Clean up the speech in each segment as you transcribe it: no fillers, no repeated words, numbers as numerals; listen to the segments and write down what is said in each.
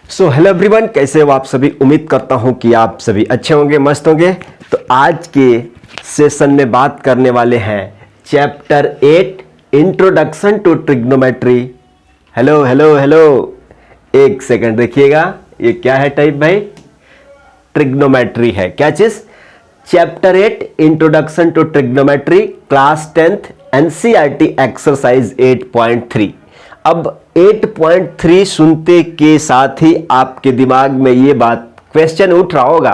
So hello everyone, कैसे हो आप सभी। उम्मीद करता हूं कि आप सभी अच्छे होंगे, मस्त होंगे। तो आज के सेशन में बात करने वाले हैं chapter 8 introduction to trigonometry. Hello hello hello, एक सेकंड देखिएगा, ये क्या है टाइप भाई? ट्रिग्नोमेट्री है। क्या चीज? Chapter 8 introduction to trigonometry, class 10th NCERT exercise 8.3। अब 8.3 सुनते के साथ ही आपके दिमाग में ये बात क्वेश्चन उठ रहा होगा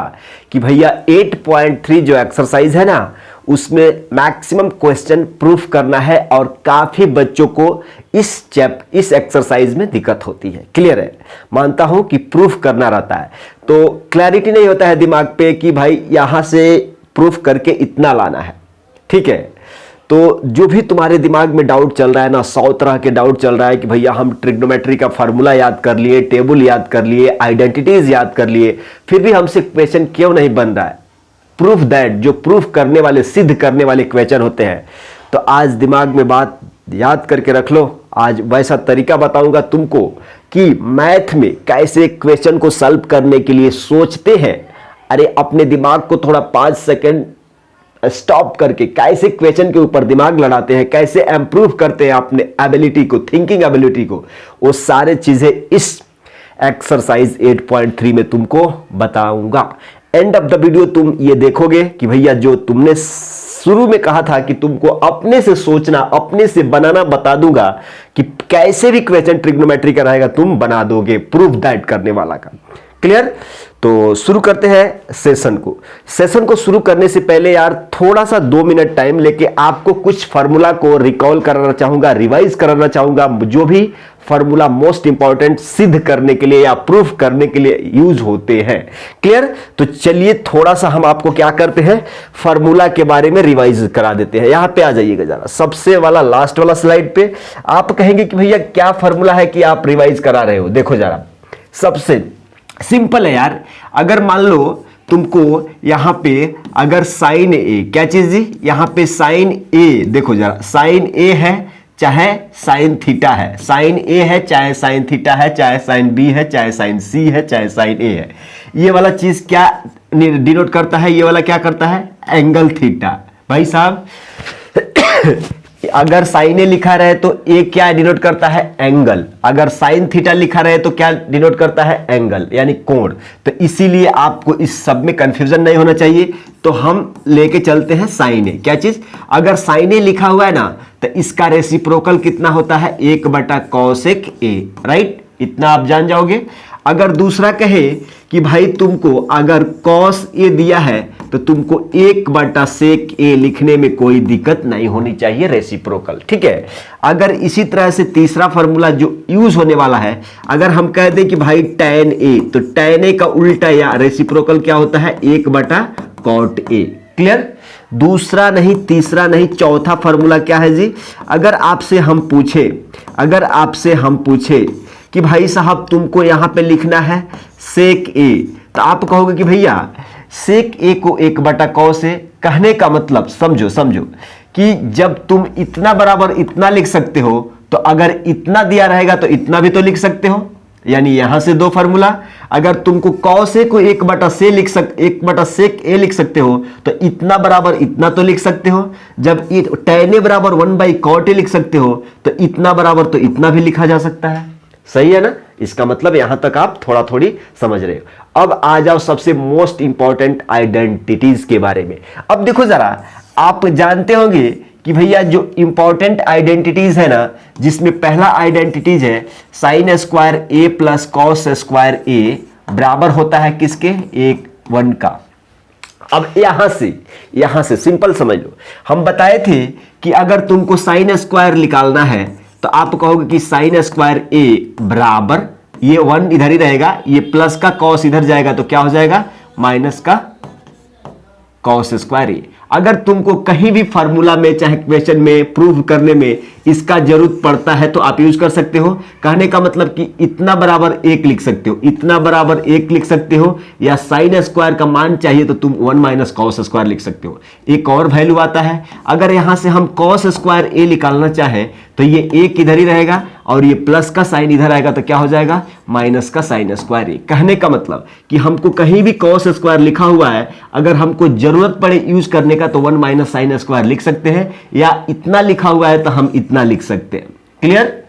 कि भैया 8.3 जो एक्सरसाइज है ना, उसमें मैक्सिमम क्वेश्चन प्रूफ करना है और काफी बच्चों को इस एक्सरसाइज में दिक्कत होती है। क्लियर है? मानता हूं कि प्रूफ करना रहता है तो क्लैरिटी नहीं होता है दिमाग पे कि भाई यहां से प्रूफ करके इतना लाना है। ठीक है, तो जो भी तुम्हारे दिमाग में डाउट चल रहा है ना, 100 तरह के डाउट चल रहा है कि भैया हम ट्रिग्नोमेट्री का फार्मूला याद कर लिए, टेबल याद कर लिए, आइडेंटिटीज याद कर लिए, फिर भी हमसे क्वेश्चन क्यों नहीं बन रहा है। प्रूफ दैट, जो प्रूफ करने वाले, सिद्ध करने वाले क्वेश्चन होते हैं। तो आज दिमाग में बात याद करके रख लो। आज वैसा तरीका बताऊंगा तुमको कि मैथ में कैसे क्वेश्चन को सॉल्व करने के लिए सोचते हैं। अरे अपने दिमाग को थोड़ा 5 सेकेंड स्टॉप करके कैसे क्वेश्चन के ऊपर दिमाग लड़ाते हैं, कैसे इंप्रूव करते हैं अपने एबिलिटी को, थिंकिंग एबिलिटी को, वो सारे चीजें इस एक्सरसाइज 8.3 में तुमको बताऊंगा। एंड ऑफ द वीडियो तुम ये देखोगे कि भैया जो तुमने शुरू में कहा था कि तुमको अपने से सोचना, अपने से बनाना बता दूंगा कि कैसे भी क्वेश्चन ट्रिग्नोमेट्री का रहेगा तुम बना दोगे, प्रूफ दैट करने वाला का। क्लियर? तो शुरू करते हैं सेशन को। सेशन को शुरू करने से पहले यार थोड़ा सा 2 मिनट टाइम लेके आपको कुछ फार्मूला को रिकॉल कराना चाहूंगा, रिवाइज कराना चाहूंगा, जो भी फार्मूला मोस्ट इंपॉर्टेंट सिद्ध करने के लिए या प्रूफ करने के लिए यूज होते हैं। क्लियर? तो चलिए थोड़ा सा हम आपको क्या करते हैं, फार्मूला के बारे में रिवाइज करा देते हैं। यहां पे आ जाइएगा जरा, सबसे वाला लास्ट वाला स्लाइड पे। आप कहेंगे कि भैया क्या फार्मूला है कि आप रिवाइज करा रहे हो। देखो जरा, सबसे सिंपल है यार। अगर मान लो तुमको यहां पे अगर साइन ए, क्या चीज जी, यहां पे साइन ए, देखो जरा, साइन ए है चाहे साइन थीटा है, साइन ए है चाहे साइन थीटा है, चाहे साइन बी है, चाहे साइन सी है, चाहे साइन ए है, ये वाला चीज क्या डिनोट करता है? ये वाला क्या करता है? Angle theta. भाई साहब अगर साइन ए लिखा रहे तो ए क्या डिनोट करता है? एंगल। अगर साइन थीटा लिखा रहे तो क्या डिनोट करता है? एंगल, यानी कोण। तो इसीलिए आपको इस सब में कंफ्यूजन नहीं होना चाहिए। तो हम लेके चलते हैं साइन ए। क्या चीज? अगर साइन ए लिखा हुआ है ना तो इसका रेसिप्रोकल कितना होता है? 1/cosec ए। राइट? इतना आप जान जाओगे। अगर दूसरा कहे कि भाई तुमको अगर कॉस ए दिया है तो तुमको 1/sec ए लिखने में कोई दिक्कत नहीं होनी चाहिए, रेसिप्रोकल। ठीक है? अगर इसी तरह से तीसरा फार्मूला जो यूज होने वाला है, अगर हम कह दें कि भाई tan ए, तो tan ए का उल्टा या रेसिप्रोकल क्या होता है? 1/cot ए। क्लियर? दूसरा नहीं, तीसरा नहीं, चौथा फार्मूला क्या है जी? अगर आपसे हम पूछे कि भाई साहब तुमको यहां पे लिखना है सेक ए, तो आप कहोगे कि भैया सेक ए को 1/cos ए। कहने का मतलब समझो कि जब तुम इतना बराबर इतना लिख सकते हो, तो अगर इतना दिया रहेगा तो इतना भी तो लिख सकते हो। यानी यहां से 2 फार्मूला। अगर तुमको cos ए को 1/sec ए लिख सकते हो तो इतना बराबर इतना तो लिख सकते हो। जब tan ए बराबर 1/cot ए लिख सकते हो तो इतना बराबर तो इतना भी लिखा जा सकता है। सही है ना? इसका मतलब यहां तक आप थोड़ा थोड़ी समझ रहे हो। अब आ जाओ सबसे मोस्ट इंपॉर्टेंट आइडेंटिटीज के बारे में। अब देखो जरा, आप जानते होंगे कि भैया जो इंपॉर्टेंट आइडेंटिटीज है ना, जिसमें पहला आइडेंटिटीज है sine square a plus cos square ए बराबर होता है किसके? 1 का। अब यहां से सिंपल समझ लो, हम बताए थे कि अगर तुमको साइन स्क्वायर निकालना है तो आप कहोगे कि साइन स्क्वायर ए बराबर, ये 1 इधर ही रहेगा, ये प्लस का कॉस इधर जाएगा तो क्या हो जाएगा? माइनस का कॉस स्क्वायर ए। अगर तुमको कहीं भी फार्मूला में चाहे क्वेश्चन में प्रूव करने में इसका जरूरत पड़ता है तो आप यूज कर सकते हो। कहने का मतलब कि इतना बराबर 1 लिख सकते हो, इतना बराबर 1 लिख सकते हो, या साइन स्क्वायर का मान चाहिए तो तुम 1 माइनस कॉस स्क्वायर लिख सकते हो। एक और वैल्यू आता है, अगर यहां से हम कॉस स्क्वायर ए निकालना चाहें तो ये एक इधर ही रहेगा और ये प्लस का साइन इधर आएगा तो क्या हो जाएगा, माइनस का साइन स्क्वायर ए। कहने का मतलब कि हमको कहीं भी कॉस स्क्वायर लिखा हुआ है, अगर हमको जरूरत पड़े यूज करने का तो 1 माइनस साइन स्क्वायर लिख सकते हैं, या इतना लिखा हुआ है तो हम इतना लिख सकते हैं। क्लियर?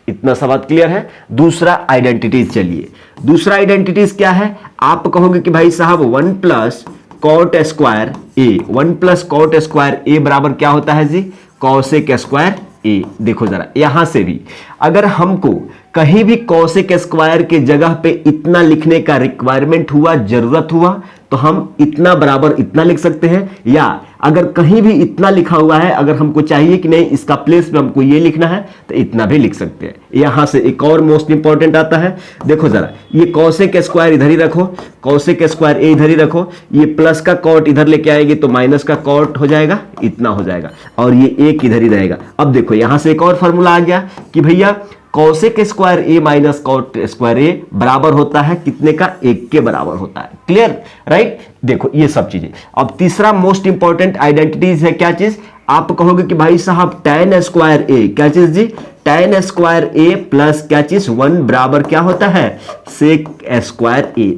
इतना सा बात क्लियर है। दूसरा आइडेंटिटीज, चलिए दूसरा आइडेंटिटीज क्या है। आप कहोगे कि भाई साहब 1 प्लस कॉट स्क्वायर ए, 1 प्लस कॉट स्क्वायर ए बराबर क्या होता है जी, कॉसेक स्क्वायर ए। देखो जरा यहां से भी अगर हमको कहीं भी कॉसेक स्क्वायर के जगह पे इतना लिखने का रिक्वायरमेंट हुआ, जरूरत हुआ, तो हम इतना बराबर इतना लिख सकते हैं, या अगर कहीं भी इतना लिखा हुआ है, अगर हमको चाहिए कि नहीं इसका प्लेस में हमको ये लिखना है तो इतना भी लिख सकते हैं। यहां से एक और मोस्ट इंपॉर्टेंट आता है, देखो जरा ये कॉसेक स्क्वायर इधर ही रखो, कॉसेक स्क्वायर ए इधर ही रखो, ये प्लस का कॉट इधर लेके आएंगे तो माइनस का कॉट हो जाएगा, इतना हो जाएगा, और ये एक इधर ही रहेगा। अब देखो यहां से एक और फॉर्मूला आ गया कि भैया कॉसेक स्क्वायर ए माइनस कॉट स्क्वायर ए बराबर होता है कितने का, 1 के बराबर होता है। क्लियर? राइट? देखो ये सब चीजें। अब तीसरा मोस्ट इंपॉर्टेंट आइडेंटिटीज है, क्या चीज, आप कहोगे कि भाई साहब tan स्क्वायर ए, क्या चीज जी, tan स्क्वायर ए प्लस क्या चीज 1 बराबर क्या होता है, सेक स्क्वायर ए।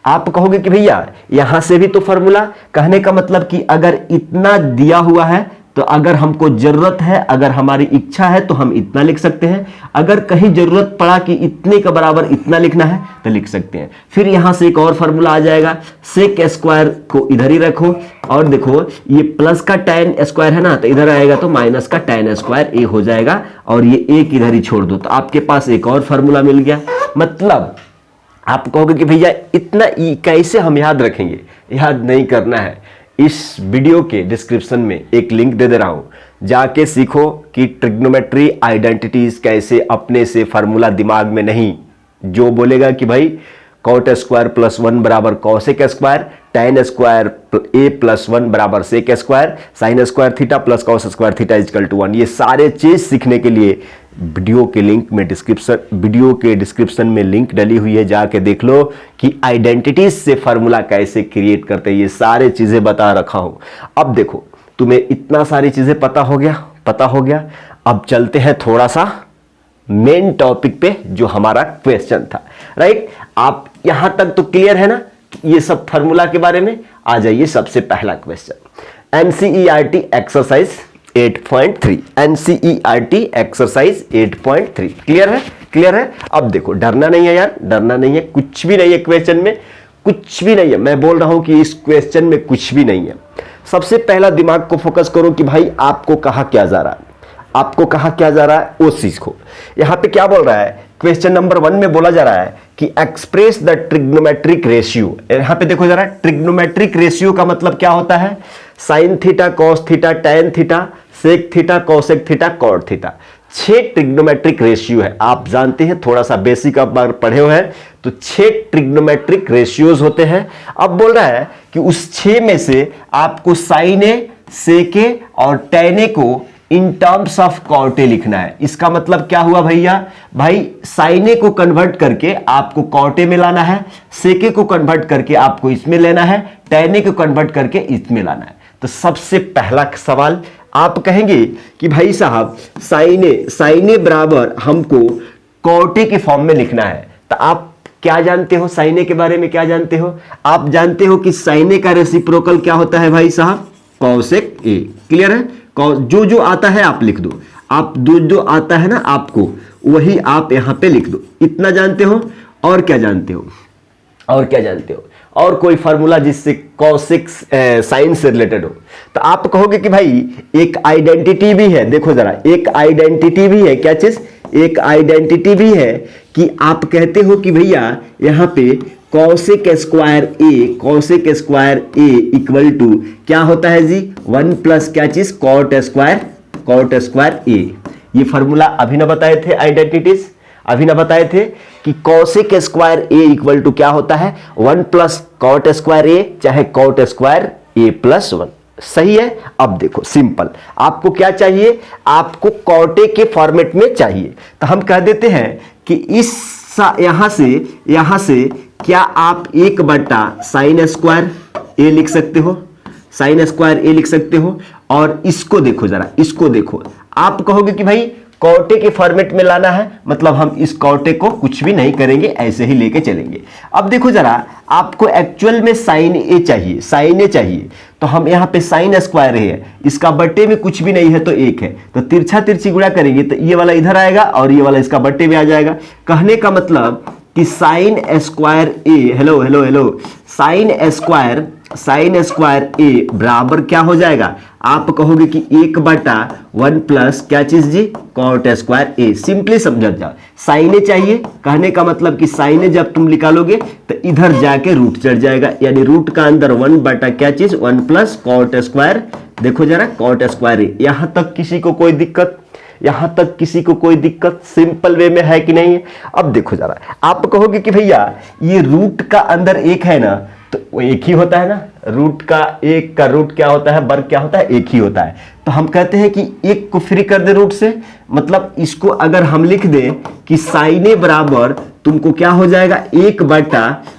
आप कहोगे कि भैया यहां से भी तो फॉर्मूला, कहने का मतलब कि अगर इतना दिया हुआ है तो अगर हमको जरूरत है, अगर हमारी इच्छा है तो हम इतना लिख सकते हैं, अगर कहीं जरूरत पड़ा कि इतने का बराबर इतना लिखना है तो लिख सकते हैं। फिर यहां से एक और फॉर्मूला आ जाएगा, सेक स्क्वायर को इधर ही रखो, और देखो ये प्लस का tan स्क्वायर है ना, तो इधर आएगा तो माइनस का tan स्क्वायर ए हो जाएगा, और ये एक इधर ही छोड़ दो तो आपके पास एक और फॉर्मूला मिल गया। मतलब आप कहोगे कि भैया इतना कैसे हम याद रखेंगे, याद नहीं करना है। इस वीडियो के डिस्क्रिप्शन में एक लिंक दे दे रहा हूं, जाके सीखो कि ट्रिग्नोमेट्री आइडेंटिटीज कैसे अपने से फार्मूला दिमाग में नहीं, जो बोलेगा कि भाई कॉट स्क्वायर प्लस 1 बराबर cosec square, tan square a plus 1 बराबर sec square, sine square theta plus cos square theta equal to 1, ये सारे चीज सीखने के लिए वीडियो के डिस्क्रिप्शन में लिंक डली हुई है, जाके देख लो कि आइडेंटिटीज से फार्मूला कैसे क्रिएट करते हैं, ये सारे चीजें बता रखा हूं। अब देखो तुम्हें इतना सारी चीजें पता हो गया। अब चलते हैं थोड़ा सा मेन टॉपिक पे, जो हमारा क्वेश्चन था। राइट? आप यहां तक तो क्लियर है ना ये सब फार्मूला के बारे में। आ जाइए सबसे पहला question, NCERT exercise 8.3, NCERT exercise 8.3। Clear है? अब देखो डरना नहीं है यार, डरना नहीं है, कुछ भी नहीं है क्वेश्चन में, कुछ भी नहीं है। मैं बोल रहा हूं कि इस क्वेश्चन में कुछ भी नहीं है। सबसे पहला दिमाग को फोकस करो कि भाई आपको कहा क्या जा रहा है, उस चीज को। यहां पे क्या बोल रहा है, क्वेश्चन नंबर 1 में बोला जा रहा है कि एक्सप्रेस द ट्रिग्नोमेट्रिक रेशियो। यहां पे देखो जरा, ट्रिग्नोमेट्रिक रेशियो का मतलब क्या होता है, sine theta cos theta tan theta sec theta cosec theta cot theta. 6 trigonometric ratio है, आप जानते हैं, थोड़ा सा बेसिक आप बार पढ़े हुए हैं, तो 6 ट्रिग्नोमेट्रिक रेशियोज होते हैं। अब बोल रहा है कि उस 6 में से आपको साइने, सेके और टैने को इन टर्म्स ऑफ कॉटे लिखना है। इसका मतलब क्या हुआ भैया, भाई साइने को कन्वर्ट करके आपको कॉटे में लाना है, सेके को कन्वर्ट करके आपको इसमें लेना है, टैने को कन्वर्ट करके इसमें लाना है। तो सबसे पहला सवाल आप कहेंगे कि भाई साहब साइने बराबर हमको कॉटे के फॉर्म में लिखना है। तो आप क्या जानते हो साइने के बारे में, क्या जानते हो, आप जानते हो कि साइने का रेसिप्रोकल क्या होता है भाई साहब, कॉसेक ए। क्लियर है? जो आता है आप लिख दो, आप जो आता है ना आपको, वही आप यहां पे लिख दो। इतना जानते हो, और क्या जानते हो, और कोई फार्मूला जिससे कॉसेक साइन से रिलेटेड हो। तो आप कहोगे कि भाई एक आइडेंटिटी भी है, देखो जरा, एक आइडेंटिटी भी है, क्या चीज, एक आइडेंटिटी भी है कि आप कहते हो कि भैया यहां पे cosec square a equal to क्या होता है जी, 1 प्लस क्या चीज कॉट स्क्वायर ए। ये फार्मूला अभी ना बताए थे, आइडेंटिटीज अभी ना बताए थे कि cosec square a equal to क्या होता है, 1 प्लस कॉट स्क्वायर ए, चाहे कॉट स्क्वायर ए प्लस 1। सही है। अब देखो सिंपल, आपको क्या चाहिए, आपको कॉटे के फॉर्मेट में चाहिए, तो हम कह देते हैं कि इस यहां से क्या आप 1/sin² ए लिख सकते हो, sin² ए लिख सकते हो। और इसको देखो जरा, इसको देखो, आप कहोगे कि भाई कॉटे के फॉर्मेट में लाना है, मतलब हम इस कॉटे को कुछ भी नहीं करेंगे, ऐसे ही लेके चलेंगे। अब देखो जरा, आपको एक्चुअल में sin ए चाहिए, sin ए चाहिए, तो हम यहाँ पे sin² है, इसका बट्टे में कुछ भी नहीं है तो 1 है, तो तिरछा तिरछी गुणा करेंगे तो ये वाला इधर आएगा और ये वाला इसका बट्टे में आ जाएगा। कहने का मतलब कि sin² ए, हेलो हेलो हेलो, sin² ए बराबर क्या हो जाएगा, आप कहोगे कि 1/1 प्लस क्या चीज जी, cot² ए। सिंपली समझ जाओ, साइन ए चाहिए, कहने का मतलब कि साइन ए जब तुम निकालोगे तो इधर जाके रूट चढ़ जाएगा, यानी रूट का अंदर 1 क्या चीज 1 प्लस cot²। देखो जरा cot² ए, यहां तक किसी को कोई दिक्कत, यहां तक किसी को कोई दिक्कत, सिंपल वे में है कि नहीं है। अब देखो जरा, आप कहोगे कि भैया ये रूट का अंदर 1 है ना, तो वो 1 ही होता है ना, रूट का 1 का रूट क्या होता है, वर्ग क्या होता है, 1 ही होता है। तो हम कहते हैं कि 1 को फ्री कर दे रूट से, मतलब इसको अगर हम लिख दें कि साइन ए बराबर तुमको क्या हो जाएगा 1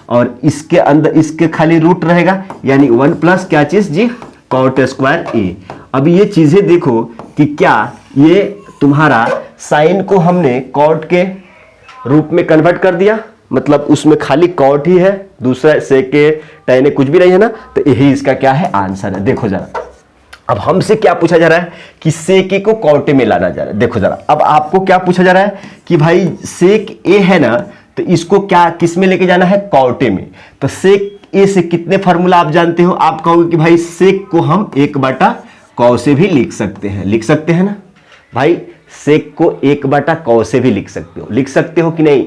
और इसके अंदर इसके खाली रूट रहेगा, यानी 1 प्लस क्या चीज जी, cot² ए। अब ये चीजें देखो कि क्या ये तुम्हारा साइन को हमने कॉट के रूप में कन्वर्ट कर दिया, मतलब उसमें खाली कॉट ही है, दूसरा सेके टैन कुछ भी नहीं है ना, तो यही इसका क्या है आंसर है। देखो जरा, अब हमसे क्या पूछा जा रहा है कि सेके को कॉटे में लाना जा रहा है। देखो जरा, अब आपको क्या पूछा जा रहा है कि भाई सेक ए है ना, तो इसको क्या किस में लेके जाना है, कॉटे में। तो सेक ए से कितने फार्मूला आप जानते हो, आप कहोगे कि भाई सेक को हम 1/cos से भी लिख सकते हैं, लिख सकते हैं ना भाई, सेक को 1/cos से भी लिख सकते हो कि नहीं।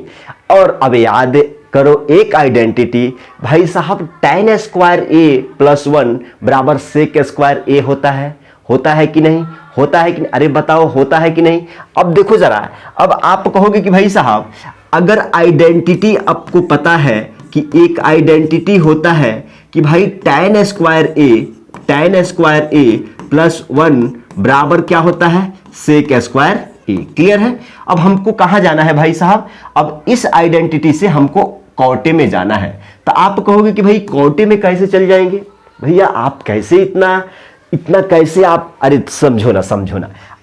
और अब याद करो एक आइडेंटिटी, भाई साहब tan² ए + 1 बराबर sec² ए होता है कि नहीं, होता है कि नहीं, अरे बताओ होता है कि नहीं। अब देखो जरा, अब आप कहोगे कि भाई साहब अगर आइडेंटिटी आपको पता है कि एक आइडेंटिटी होता है कि भाई tan² ए + 1 बराबर क्या होता है, sec² ए। क्लियर है। अब हमको कहां जाना है भाई साहब, अब इस आइडेंटिटी से हमको कॉटे में जाना है। तो आप कहोगे कि भाई कॉटे में कैसे चल जाएंगे, भैया आप कैसे इतना कैसे आप, अरे समझो ना,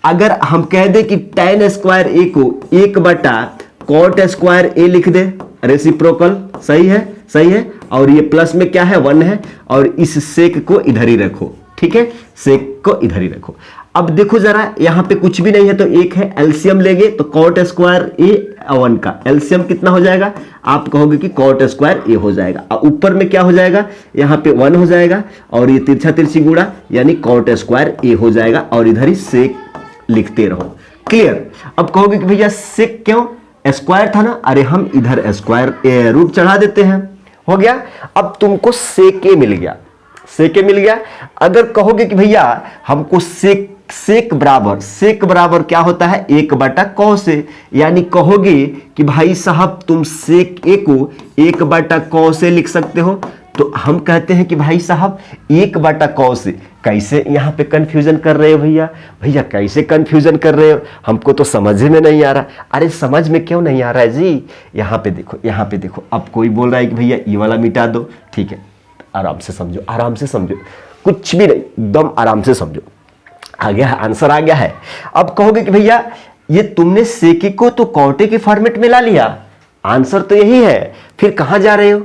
अगर हम कह दे कि tan² ए को 1/cot² ए लिख दे, रेसिप्रोकल, सही है, और ये प्लस में क्या है 1 है, और इस सेक को इधर ही रखो, ठीक है, सेक को इधर ही रखो। अब देखो जरा, यहां पे कुछ भी नहीं है तो 1 है, एलसीएम लेंगे तो cot² ए 1 का एलसीएम कितना हो जाएगा, आप कहोगे कि cot² ए हो जाएगा, और ऊपर में क्या हो जाएगा, यहां पे 1 हो जाएगा, और ये तिरछा तिरछी गुणा यानी cot² ए हो जाएगा, और इधर ही सेक लिखते रहो। क्लियर। अब कहोगे कि भैया सेक क्यों, स्क्वायर था ना, अरे हम इधर स्क्वायर रूट चढ़ा देते हैं, हो गया। अब तुमको सेके मिल गया। अगर कहोगे कि भैया हमको सेक बराबर क्या होता है 1/cos से, यानी कहोगे कि भाई साहब तुम सेक ए को 1/cos से लिख सकते हो, तो हम कहते हैं कि भाई साहब 1/cos से कैसे यहाँ पे कंफ्यूजन कर रहे हो भैया कैसे कंफ्यूजन कर रहे हो, हमको तो समझ में नहीं आ रहा। अरे समझ में क्यों नहीं आ रहा है जी, यहाँ पे देखो, अब कोई बोल रहा है कि भैया ये वाला मिटा दो, ठीक है, आराम से समझो, कुछ भी नहीं, एकदम आराम से समझो, आ गया है, आंसर आ गया है। अब कहोगे कि भैया ये तुमने सेके को तो कॉटे के फॉर्मेट में ला लिया, आंसर तो यही है, फिर कहां जा रहे हो,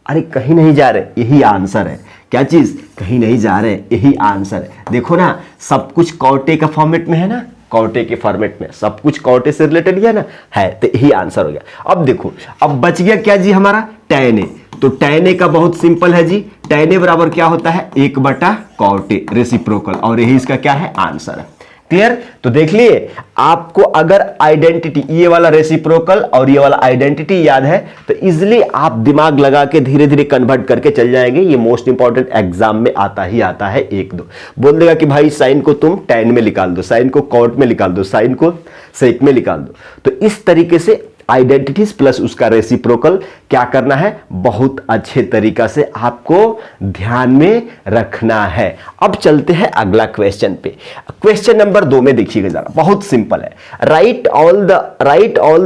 अरे कहीं नहीं जा रहे, यही आंसर है। क्या चीज, कहीं नहीं जा रहे, यही आंसर है। देखो ना, सब कुछ कॉटे का फॉर्मेट में है ना, कॉटे के फॉर्मेट में सब कुछ कॉटे से रिलेटेड है ना, है, तो यही आंसर हो गया। अब देखो, अब बच गया क्या जी हमारा tan ए, तो tan ए का बहुत सिंपल है जी, tan ए बराबर क्या होता है 1/cot ए, रेसिप्रोकल, और यही इसका क्या है आंसर है। क्लियर। तो देख लिए, आपको अगर आइडेंटिटी ये वाला रेसिप्रोकल और ये वाला आइडेंटिटी याद है तो इजिली आप दिमाग लगा के धीरे धीरे कन्वर्ट करके चल जाएंगे। ये मोस्ट इंपॉर्टेंट एग्जाम में आता है 1-2 बोल देगा कि भाई साइन को तुम tan में निकाल दो, साइन को कॉट में निकाल दो, साइन को सेक में निकाल दो। तो इस तरीके से आइडेंटिटीज प्लस उसका रेसिप्रोकल क्या करना है, बहुत अच्छे तरीका से आपको ध्यान में रखना है। अब चलते हैं अगला क्वेश्चन पे। क्वेश्चन नंबर 2 में देखिएगा जरा, बहुत सिंपल है। Right all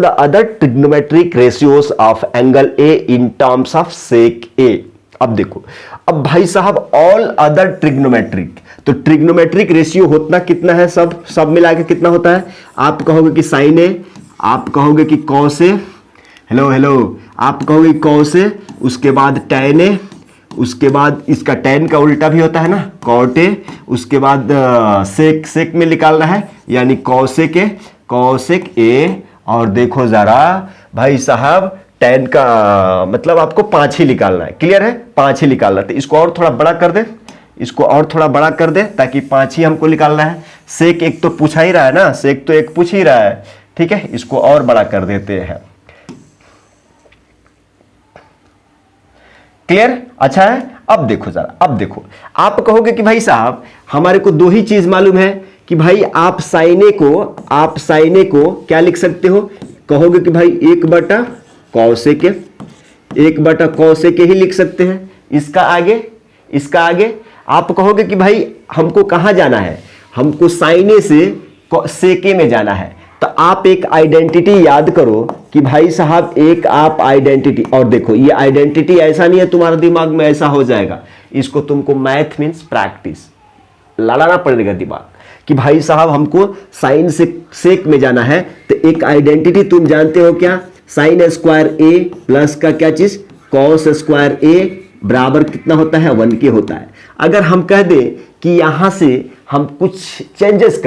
the other trigonometric ratios of angle A in terms of sec A. अब देखो, अब भाई साहब ऑल अदर ट्रिग्नोमेट्रिक, तो ट्रिग्नोमेट्रिक रेशियो होता कितना है, सब मिला के कितना होता है? आप कहोगे कि साइन ए, आप कहोगे कि कॉस ए, हेलो, आप कहोगे कॉस ए, उसके बाद टैन ए, उसके बाद इसका टैन का उल्टा भी होता है ना, कॉट ए, उसके बाद सेक में निकालना है यानी कॉसेक ए, और देखो जरा भाई साहब टैन का मतलब आपको 5 ही निकालना है, क्लियर है? 5 ही निकालना है। तो इसको और थोड़ा बड़ा कर दे, इसको और थोड़ा बड़ा कर दे ताकि 5 ही हमको निकालना है। सेक एक तो पूछा ही रहा है ना, सेक तो एक पूछ ही रहा है, ठीक है? इसको और बड़ा कर देते हैं, क्लियर? अच्छा है। अब देखो जरा, अब देखो, आप कहोगे कि भाई साहब हमारे को 2 ही चीज मालूम है कि भाई आप साइने को क्या लिख सकते हो? कहोगे कि भाई 1/cos के ही लिख सकते हैं। इसका आगे आप कहोगे कि भाई हमको कहां जाना है, हमको साइने से सेके में जाना है। तो आप एक आइडेंटिटी याद करो कि भाई साहब एक आप आइडेंटिटी, और देखो ये आइडेंटिटी ऐसा नहीं है तुम्हारे दिमाग में ऐसा हो जाएगा, इसको तुमको मैथ मीन्स प्रैक्टिस लड़ाना पड़ेगा दिमाग कि भाई साहब हमको साइन से सेक में जाना है। तो एक आइडेंटिटी तुम जानते हो क्या? साइन स्क्वायर ए प्लस का क्या चीज, कॉस स्क्वायर ए बराबर कितना होता है? 1 के होता है। अगर हम कह दें कि यहां से हम कुछ चेंजेस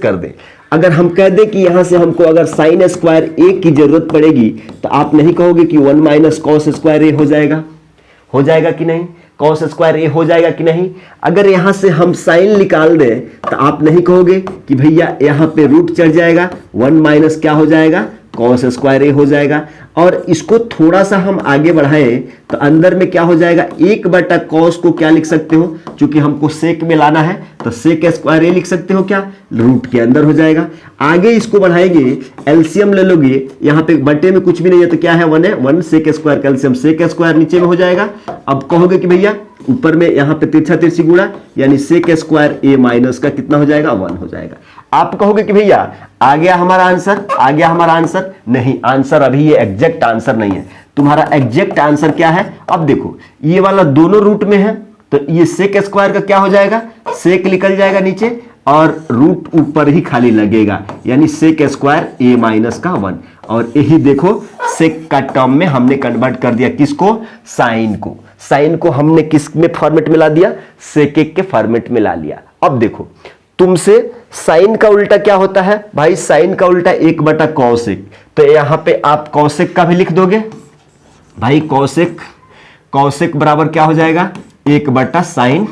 कर दें, अगर हम कह दें कि यहां से हमको अगर साइन स्क्वायर ए की जरूरत पड़ेगी, तो आप नहीं कहोगे कि 1 माइनस कॉस स्क्वायर ए हो जाएगा कि नहीं? कॉस स्क्वायर ए हो जाएगा कि नहीं? अगर यहां से हम साइन निकाल दें तो आप नहीं कहोगे कि भैया यहां पे रूट चढ़ जाएगा, 1 माइनस क्या हो जाएगा, कॉस स्क्वायर ए हो जाएगा। और इसको थोड़ा सा हम आगे बढ़ाएं तो अंदर में क्या हो जाएगा, 1/cos को क्या लिख सकते हो, क्योंकि हमको सेक में लाना है तो सेक स्क्वायर ए लिख सकते हो क्या, रूट के अंदर हो जाएगा। आगे इसको बढ़ाएंगे, एलसीएम ले लोगे, यहाँ पे बटे में कुछ भी नहीं है तो क्या है, 1 है, 1 सेक स्क्वायर का एलसीएम सेक स्क्वायर नीचे में हो जाएगा। अब कहोगे कि भैया ऊपर में यहाँ पे तिरछा तिरछी गुणा यानी सेक स्क्वायर ए माइनस का कितना हो जाएगा, 1 हो जाएगा। आप कहोगे कि भैया आ गया हमारा आंसर, नहीं, आंसर अभी ये एग्जैक्ट आंसर नहीं है। तुम्हारा एग्जैक्ट आंसर क्या है? अब देखो ये वाला दोनों रूट में है तो ये सेक स्क्वायर का क्या हो जाएगा, सेक निकल जाएगा नीचे और रूट ऊपर ही खाली लगेगा यानी सेक स्क्वायर ए माइनस का 1। और यही देखो सेक का टर्म में हमने कन्वर्ट कर दिया किसको, साइन को हमने किस में फॉर्मेट में ला दिया, सेक के फॉर्मेट में ला लिया। अब देखो तुमसे साइन का उल्टा क्या होता है भाई, साइन का उल्टा 1/cosec, तो यहां पे आप cosec का भी लिख दोगे भाई, cosec बराबर क्या हो जाएगा, 1/sin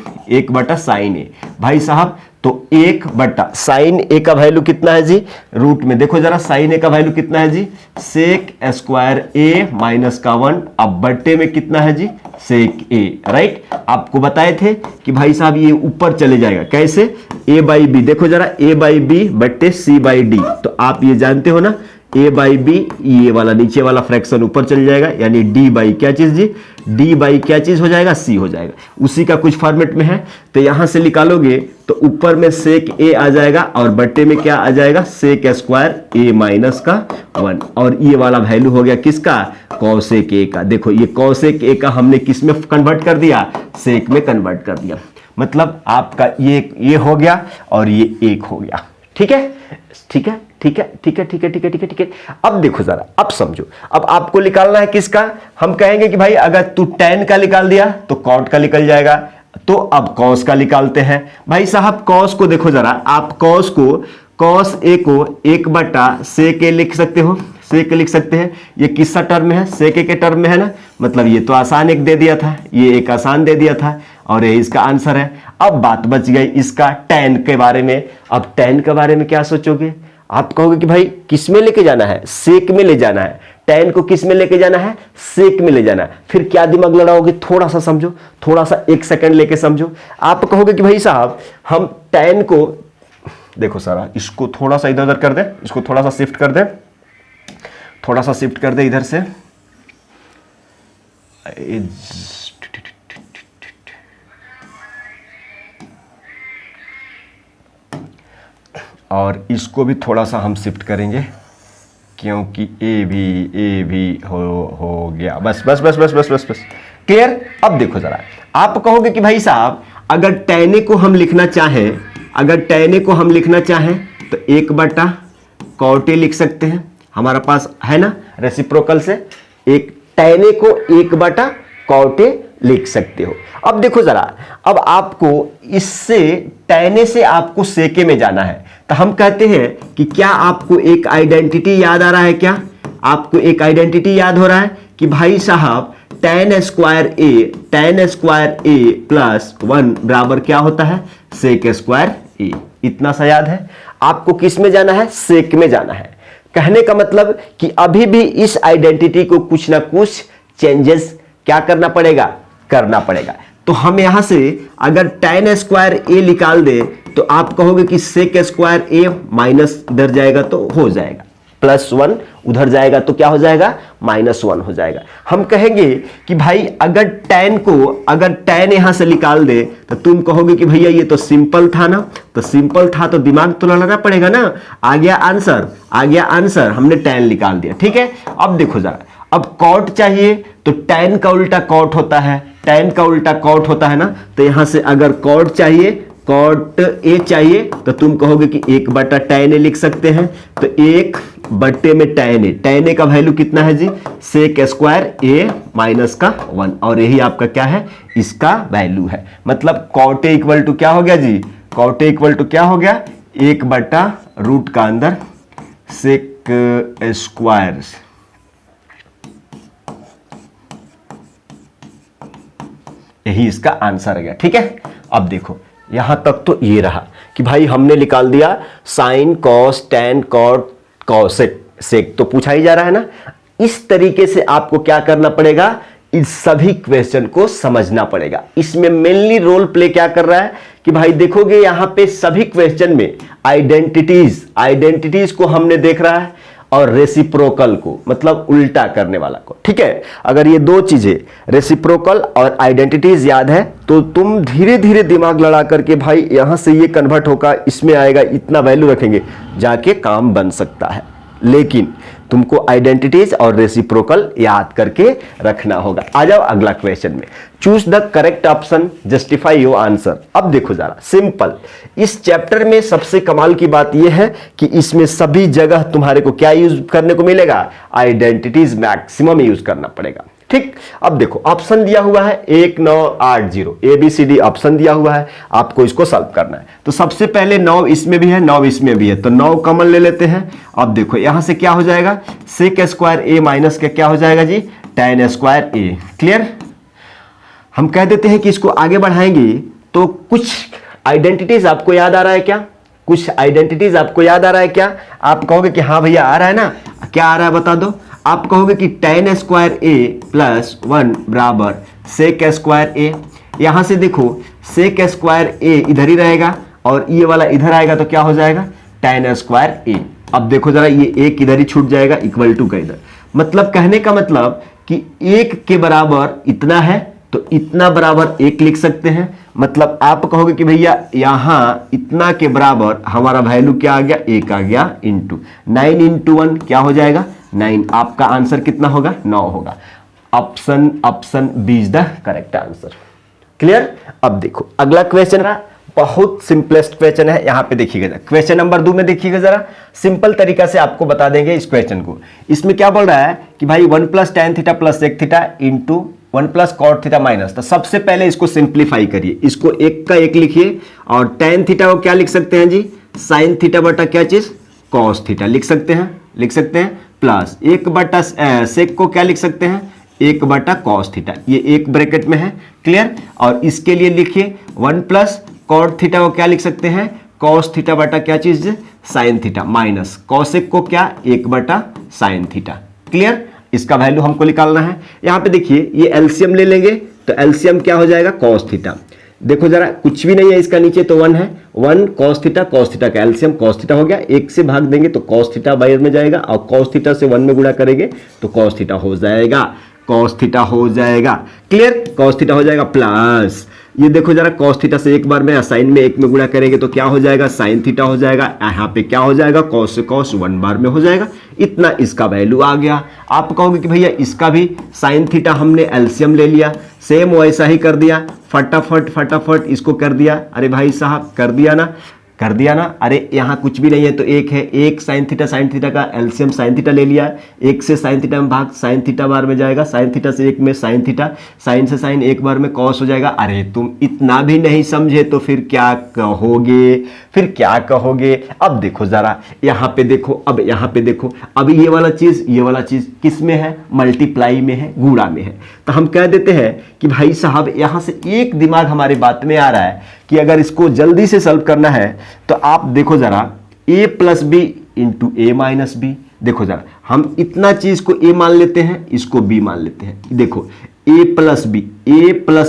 ए भाई साहब। तो 1/sin ए का वैल्यू कितना है जी, रूट में देखो जरा, sin ए का वैल्यू कितना है जी, सेक स्क्वायर ए माइनस का 1, अब बट्टे में कितना है जी, सेक ए, राइट। आपको बताए थे कि भाई साहब ये ऊपर चले जाएगा, कैसे, a/b, देखो जरा a/b बट्टे c/d, तो आप ये जानते हो ना a/b, ये वाला नीचे वाला फ्रैक्शन ऊपर चल जाएगा यानी d/ क्या चीज जी, d/ क्या चीज हो जाएगा, c हो जाएगा, उसी का कुछ फॉर्मेट में है। तो यहां से निकालोगे तो ऊपर में सेक ए आ जाएगा और बट्टे में क्या आ जाएगा, सेक स्क्वायर ए माइनस का 1, और ये वाला वैल्यू हो गया किसका, कॉसेक ए का। देखो ये कॉसेक ए का हमने किस में कन्वर्ट कर दिया, सेक में कन्वर्ट कर दिया, मतलब आपका ये हो गया और ये 1 हो गया। ठीक है। अब देखो जरा, अब समझो, अब आपको निकालना है किसका, हम कहेंगे कि भाई अगर तू tan का निकाल दिया तो cot का निकल जाएगा, तो अब cos का निकालते हैं भाई साहब। cos को देखो जरा, आप cos a को 1/sec a लिख सकते हो, सेक लिख सकते हैं, ये किसका टर्म है, सेक के टर्म में है ना, मतलब ये तो आसान एक दे दिया था, ये एक आसान दे दिया था और ये इसका आंसर है। अब बात बच गई इसका tan के बारे में। अब tan के बारे में क्या सोचोगे, आप कहोगे कि भाई किस में लेके जाना है, सेक में ले जाना है, tan को किस में लेके जाना है, सेक में ले जाना है। फिर क्या दिमाग लड़ाओगे, थोड़ा सा समझो, थोड़ा सा 1 सेकंड लेके समझो। आप कहोगे कि भाई साहब हम tan को, देखो सारा इसको थोड़ा सा इधर उधर कर दे, इसको थोड़ा सा शिफ्ट कर दे, थोड़ा सा शिफ्ट कर दे इधर से, और इसको भी थोड़ा सा हम शिफ्ट करेंगे क्योंकि ए भी हो गया। बस बस बस बस बस बस बस क्लियर। अब देखो जरा, आप कहोगे कि भाई साहब अगर tan a को हम लिखना चाहें, अगर tan a को हम लिखना चाहें तो 1 cot a लिख सकते हैं, हमारा पास है ना रेसिप्रोकल से, एक tan a को 1 cot a लिख सकते हो। अब देखो जरा, अब आपको इससे tan a से आपको sec a में जाना है, तो हम कहते हैं कि क्या आपको एक आइडेंटिटी याद आ रहा है? क्या आपको एक आइडेंटिटी याद हो रहा है कि भाई साहब tan स्क्वायर a प्लस 1 बराबर क्या होता है? sec square a। इतना सा याद है। आपको किस में जाना है? sec में जाना है। कहने का मतलब कि अभी भी इस आइडेंटिटी को कुछ ना कुछ चेंजेस क्या करना पड़ेगा। तो हम यहां से अगर tan स्क्वायर a निकाल दे तो आप कहोगे कि sec स्क्वायर a माइनस इधर जाएगा तो हो जाएगा, +1 उधर जाएगा तो क्या हो जाएगा? -1 हो जाएगा। हम कहेंगे कि भाई अगर tan यहां से निकाल दे तो तुम कहोगे कि भैया ये तो सिंपल था ना, तो सिंपल था तो दिमाग तो लगाना पड़ेगा ना। आ गया आंसर, हमने tan निकाल दिया। ठीक है, अब देखो जरा, अब cot चाहिए तो tan का उल्टा cot होता है ना, तो यहां से अगर cot a चाहिए तो तुम कहोगे कि 1/tan a लिख सकते हैं, तो 1 में tan a का वैल्यू कितना है जी? sec स्क्वायर a माइनस का 1, और यही आपका क्या है? इसका वैल्यू है। मतलब cot a इक्वल टू क्या हो गया जी? cot a इक्वल टू क्या हो गया? 1/रूट का अंदर sec स्क्वायर, यही इसका आंसर आ गया। ठीक है, अब देखो यहां तक तो ये रहा कि भाई हमने निकाल दिया sine, cos, tan, cot, cosec, sec तो पूछा ही जा रहा है ना। इस तरीके से आपको क्या करना पड़ेगा? इस सभी क्वेश्चन को समझना पड़ेगा। इसमें मेनली रोल प्ले क्या कर रहा है कि भाई देखोगे यहां पे सभी क्वेश्चन में आइडेंटिटीज को हमने देख रहा है और रेसिप्रोकल को, मतलब उल्टा करने वाला को। ठीक है, अगर ये दो चीजें रेसिप्रोकल और आइडेंटिटीज याद है तो तुम धीरे धीरे दिमाग लड़ा करके भाई यहां से ये कन्वर्ट होकर इसमें आएगा, इतना वैल्यू रखेंगे, जाके काम बन सकता है। लेकिन तुमको आइडेंटिटीज और रेसिप्रोकल याद करके रखना होगा। आ जाओ अगला क्वेश्चन में। Choose the correct option, justify your answer. अब देखो जरा, सिंपल। इस चैप्टर में सबसे कमाल की बात यह है कि इसमें सभी जगह तुम्हारे को क्या यूज करने को मिलेगा? आइडेंटिटीज मैक्सिमम यूज करना पड़ेगा। ठीक, अब देखो ऑप्शन दिया हुआ है 1 9 8 0, ABCD ऑप्शन दिया हुआ है, आपको इसको सॉल्व करना है। तो सबसे पहले 9 इसमें भी है, 9 इसमें भी है, तो 9 कॉमन ले लेते हैं। अब देखो यहां से क्या हो जाएगा? sec स्क्वायर a माइनस का क्या हो जाएगा जी? tan square a। क्लियर? हम कह देते हैं कि इसको आगे बढ़ाएंगे तो कुछ आइडेंटिटीज आपको याद आ रहा है क्या? आप कहोगे कि हाँ भैया आ रहा है ना। क्या आ रहा है बता दो। आप कहोगे कि tan स्क्वायर a प्लस 1 बराबर sec स्क्वायर a। यहां से देखो sec स्क्वायर a इधर ही रहेगा और ये वाला इधर आएगा तो क्या हो जाएगा? tan square a। अब देखो जरा, ये एक इधर ही छूट जाएगा, इक्वल टू का इधर। मतलब कहने का मतलब कि 1 के बराबर इतना है तो इतना बराबर 1 लिख सकते हैं। मतलब आप कहोगे कि भैया यहां इतना के बराबर हमारा वैल्यू क्या आ गया? 1 आ गया, इंटू 9 इंटू 1 क्या हो जाएगा? 9। आपका आंसर कितना होगा? 9 होगा। Option b is the correct answer. Clear? अब देखो अगला क्वेश्चन है, बहुत सिंपलेस्ट क्वेश्चन है। यहां पे देखिएगा, क्वेश्चन नंबर 2 में देखिएगा जरा, सिंपल तरीका से आपको बता देंगे इस क्वेश्चन को। इसमें क्या बोल रहा है कि भाई 1 + tan theta + sec theta into 1 + cot theta minus. तो सबसे पहले इसको सिंप्लीफाई करिए, इसको 1 का 1 लिखिए और tan थीटा को क्या लिख सकते हैं जी? sin थीटा बटा क्या चीज? cos थीटा लिख सकते हैं प्लस 1 sec को क्या लिख सकते हैं? 1 cos थीटा, ये एक ब्रैकेट में है। क्लियर? और इसके लिए लिखिए 1 + cot थीटा को क्या लिख सकते हैं? cos थीटा बटा क्या चीज? sin थीटा माइनस cosec को क्या? 1 sin थीटा। क्लियर? इसका वैल्यू हमको निकालना है। यहां पे देखिए ये एलसीएम ले लेंगे तो एलसीएम क्या हो जाएगा? cos theta. देखो जरा, कुछ भी नहीं है इसका नीचे तो 1 है। 1 cos थीटा, cos थीटा का एलसीएम cos थीटा हो गया, 1 से भाग देंगे तो cos थीटा बाहर में जाएगा, और cos थीटा से 1 में गुणा करेंगे तो cos थीटा हो जाएगा, cos थीटा हो जाएगा। क्लियर, cos थीटा हो जाएगा प्लस ये देखो जरा, cos थीटा से एक बार में साइन में 1 में गुणा करेंगे तो क्या हो जाएगा, sin थीटा हो जाएगा। यहाँ पे क्या हो जाएगा, cos से cos 1 बार में हो जाएगा। इतना इसका वैल्यू आ गया। आप कहोगे कि भैया इसका भी sin थीटा हमने एलसीएम ले लिया, सेम वैसा ही कर दिया, फटाफट फटाफट इसको कर दिया। अरे भाई साहब कर दिया ना, कर दिया ना। अरे यहाँ कुछ भी नहीं है तो एक है, एक साइन थीटा का एलसीएम साइन थीटा ले लिया, 1 से साइन थीटा में भाग साइन थीटा बार में जाएगा, साइन थीटा से 1 में साइन थीटा, साइन से साइन 1 बार में कॉस हो जाएगा। अरे तुम इतना भी नहीं समझे तो फिर क्या कहोगे, फिर क्या कहोगे। अब देखो जरा यहाँ पे देखो, अब यहाँ पे देखो, अब ये वाला चीज किस में है, मल्टीप्लाई में है, गुणा में है। तो हम कह देते हैं कि भाई साहब यहाँ से एक दिमाग हमारे बात में आ रहा है कि अगर इसको जल्दी से सॉल्व करना है तो आप देखो जरा a plus b into a minus b. देखो जरा, हम इतना चीज को a मान लेते हैं, इसको b मान लेते हैं। देखो a plus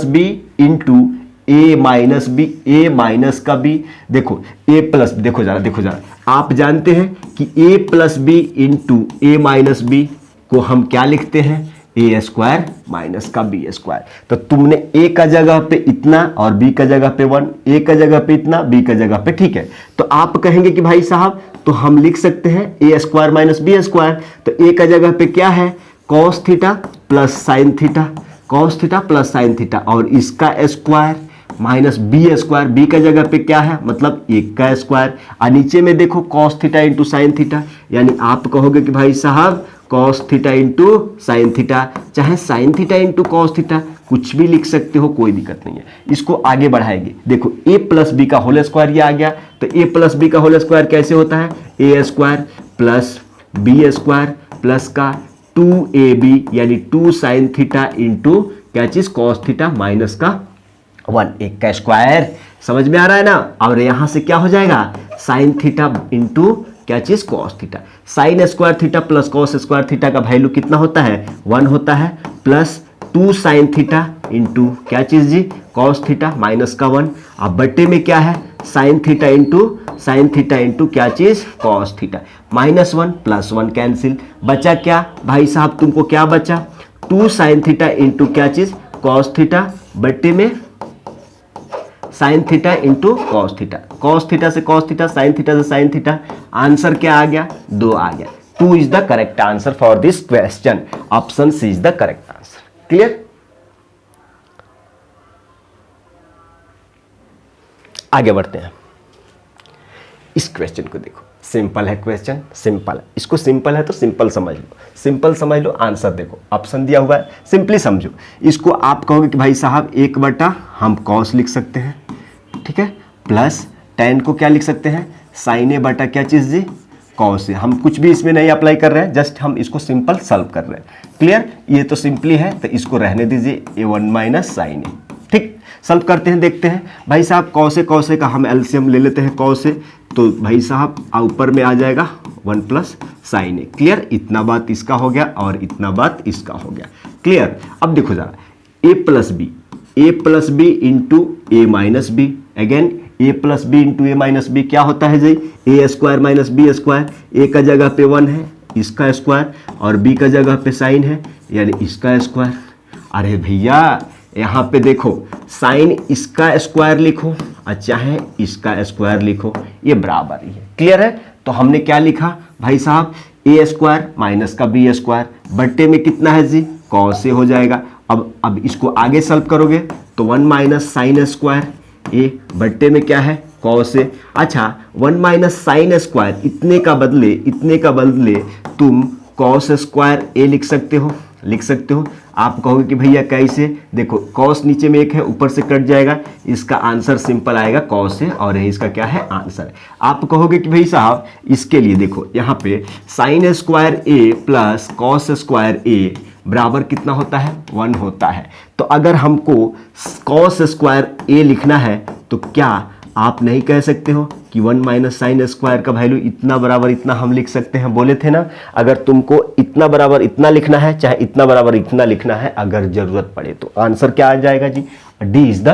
b into a minus b, a minus का b। देखो a प्लस, देखो जरा, आप जानते हैं कि a plus b into a minus b को हम क्या लिखते हैं, ए स्क्वायर माइनस का बी स्क्वायर। तो तुमने ए का जगह पे इतना और बी का जगह पे 1, ए का जगह पे इतना, बी का जगह पे, ठीक है। तो आप कहेंगे कि भाई साहब तो हम लिख सकते हैं a square minus b square. तो ए का जगह पे क्या है, cos theta plus sine theta, cos theta plus sine theta, और इसका square minus b square. B का जगह पे क्या है, मतलब 1 का स्क्वायर, और नीचे में देखो cos theta into sine theta. यानी आप कहोगे कि भाई साहब cos theta into sine theta, चाहे sine theta into cos theta, कुछ भी लिख सकते हो, कोई दिक्कत नहीं है। इसको आगे बढ़ाएंगे। देखो ए प्लस बी का होल स्क्वायर ये आ गया। तो ए प्लस बी का होल स्क्वायर कैसे होता है, A square plus B square plus का 2ab यानी 2 साइन थीटा इंटू क्या चीज, कॉस थीटा माइनस का 1, 1 का स्क्वायर। समझ में आ रहा है ना। और यहां से क्या हो जाएगा, साइन थीटा इंटू क्या चीज, cos theta. Sign square theta plus cos square theta का वैल्यू कितना होता है, 1 होता है, प्लस 2 साइन थीटा इंटू क्या चीज जी, कॉस थीटा माइनस का 1। अब बट्टे में क्या है, साइन थीटा इंटू क्या चीज, कॉस थीटा, -1 प्लस 1 कैंसिल, बचा क्या भाई साहब, तुमको क्या बचा, 2 साइन थीटा इंटू क्या चीज, कॉस थीटा, बट्टे में sine theta into cos theta, cos theta से कॉस थीटा, साइन थीटा से साइन थीटा। आंसर क्या आ गया, 2 आ गया। 2 is the correct answer for this question. Option c is the correct answer. Clear. आगे बढ़ते हैं। इस क्वेश्चन को देखो, सिंपल है क्वेश्चन, सिंपल है। इसको सिंपल है तो सिंपल समझ लो, सिंपल समझ लो। आंसर देखो, ऑप्शन दिया हुआ है, सिंपली समझो। इसको आप कहोगे कि भाई साहब 1 बटा हम कॉस लिख सकते हैं, ठीक है, प्लस tan को क्या लिख सकते हैं, साइन ए बटा क्या चीज जी, कॉस ए। हम कुछ भी इसमें नहीं अप्लाई कर रहे हैं, जस्ट हम इसको सिंपल सॉल्व कर रहे हैं। क्लियर, ये तो सिंपली है तो इसको रहने दीजिए, a1 माइनस साइन ए। ठीक, सॉल्व करते हैं, देखते हैं। भाई साहब कॉस ए का हम एलसीएम ले लेते हैं, कॉस ए, तो भाई साहब ऊपर में आ जाएगा 1 प्लस साइन ए। क्लियर, इतना बात इसका हो गया और इतना बात इसका हो गया। क्लियर। अब देखो जरा, ए plus b into a minus B, again A plus b into a minus B क्या होता है जी, ए स्क्वायर माइनस बी स्क्वायर। ए का जगह पे 1 है, इसका स्क्वायर, और बी का जगह पे साइन है यानी इसका स्क्वायर। अरे भैया यहाँ पे देखो, साइन इसका स्क्वायर लिखो और चाहे इसका स्क्वायर लिखो, ये बराबर ही है। क्लियर है। तो हमने क्या लिखा भाई साहब, ए स्क्वायर माइनस का बी स्क्वायर, बट्टे में कितना है जी, कॉस ए हो जाएगा। अब इसको आगे सॉल्व करोगे तो 1 माइनस साइन स्क्वायर ए, बट्टे में क्या है, कॉस ए। अच्छा, 1 माइनस साइन स्क्वायर, इतने का बदले तुम कॉस स्क्वायर ए लिख सकते हो। आप कहोगे कि भैया कैसे, देखो कॉस नीचे में 1 है, ऊपर से कट जाएगा, इसका आंसर सिंपल आएगा कॉस ए, और इसका क्या है आंसर। आप कहोगे कि भाई साहब इसके लिए देखो यहाँ पे sine square a plus cos square ए बराबर कितना होता है, 1 होता है। तो अगर हमको कॉस स्क्वायर ए लिखना है तो क्या आप नहीं कह सकते हो कि 1 माइनस साइन स्क्वायर का वैल्यू इतना बराबर इतना हम लिख सकते हैं। बोले थे ना, अगर तुमको इतना बराबर इतना लिखना है, चाहे इतना बराबर इतना लिखना है, अगर जरूरत पड़े तो आंसर क्या आ जाएगा जी, D is the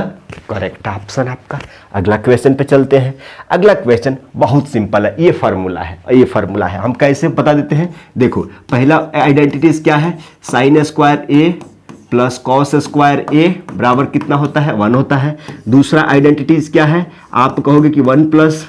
correct option आपका। अगला क्वेश्चन पे चलते हैं। अगला क्वेश्चन बहुत सिंपल है, ये फार्मूला है, ये फार्मूला है, हम कैसे बता देते हैं। देखो पहला आइडेंटिटीज क्या है, sine square a plus cos square ए बराबर कितना होता है, 1 होता है। दूसरा आइडेंटिटीज क्या है, आप कहोगे कि 1 प्लस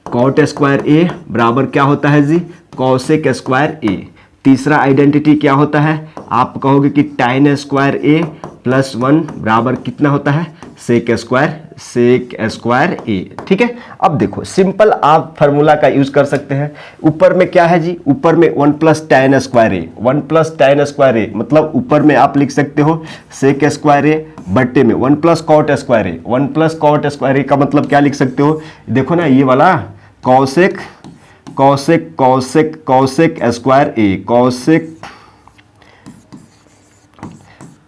कॉट स्क्वायर ए बराबर क्या होता है जी, कॉसेक स्क्वायर ए। तीसरा आइडेंटिटी क्या होता है, आप कहोगे कि टाइन स्क्वायर ए प्लस 1 बराबर कितना होता है, सेक स्क्वायर ए। ठीक है, अब देखो सिंपल आप फार्मूला का यूज कर सकते हैं। ऊपर में क्या है जी, ऊपर में 1 प्लस टाइन स्क्वायर ए, 1 प्लस टाइन स्क्वायर ए मतलब ऊपर में आप लिख सकते हो सेक स्क्वायर ए, बट्टे में 1 प्लस कॉट स्क्वायर ए, 1 प्लस कॉट स्क्वायर ए का मतलब क्या लिख सकते हो, देखो ना ये वाला कॉसेक स्क्वायर ए,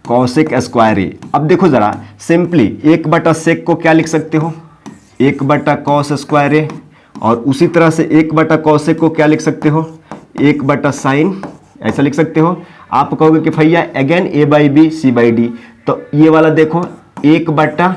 कॉसेक स्क्वायर ए। अब देखो जरा सिंपली 1 सेक को क्या लिख सकते हो, 1 कॉस स्क्वायर ए, और उसी तरह से 1 कॉसेक को क्या लिख सकते हो, 1 साइन, ऐसा लिख सकते हो। आप कहोगे कि भैया again a by b c by d, तो ये वाला देखो 1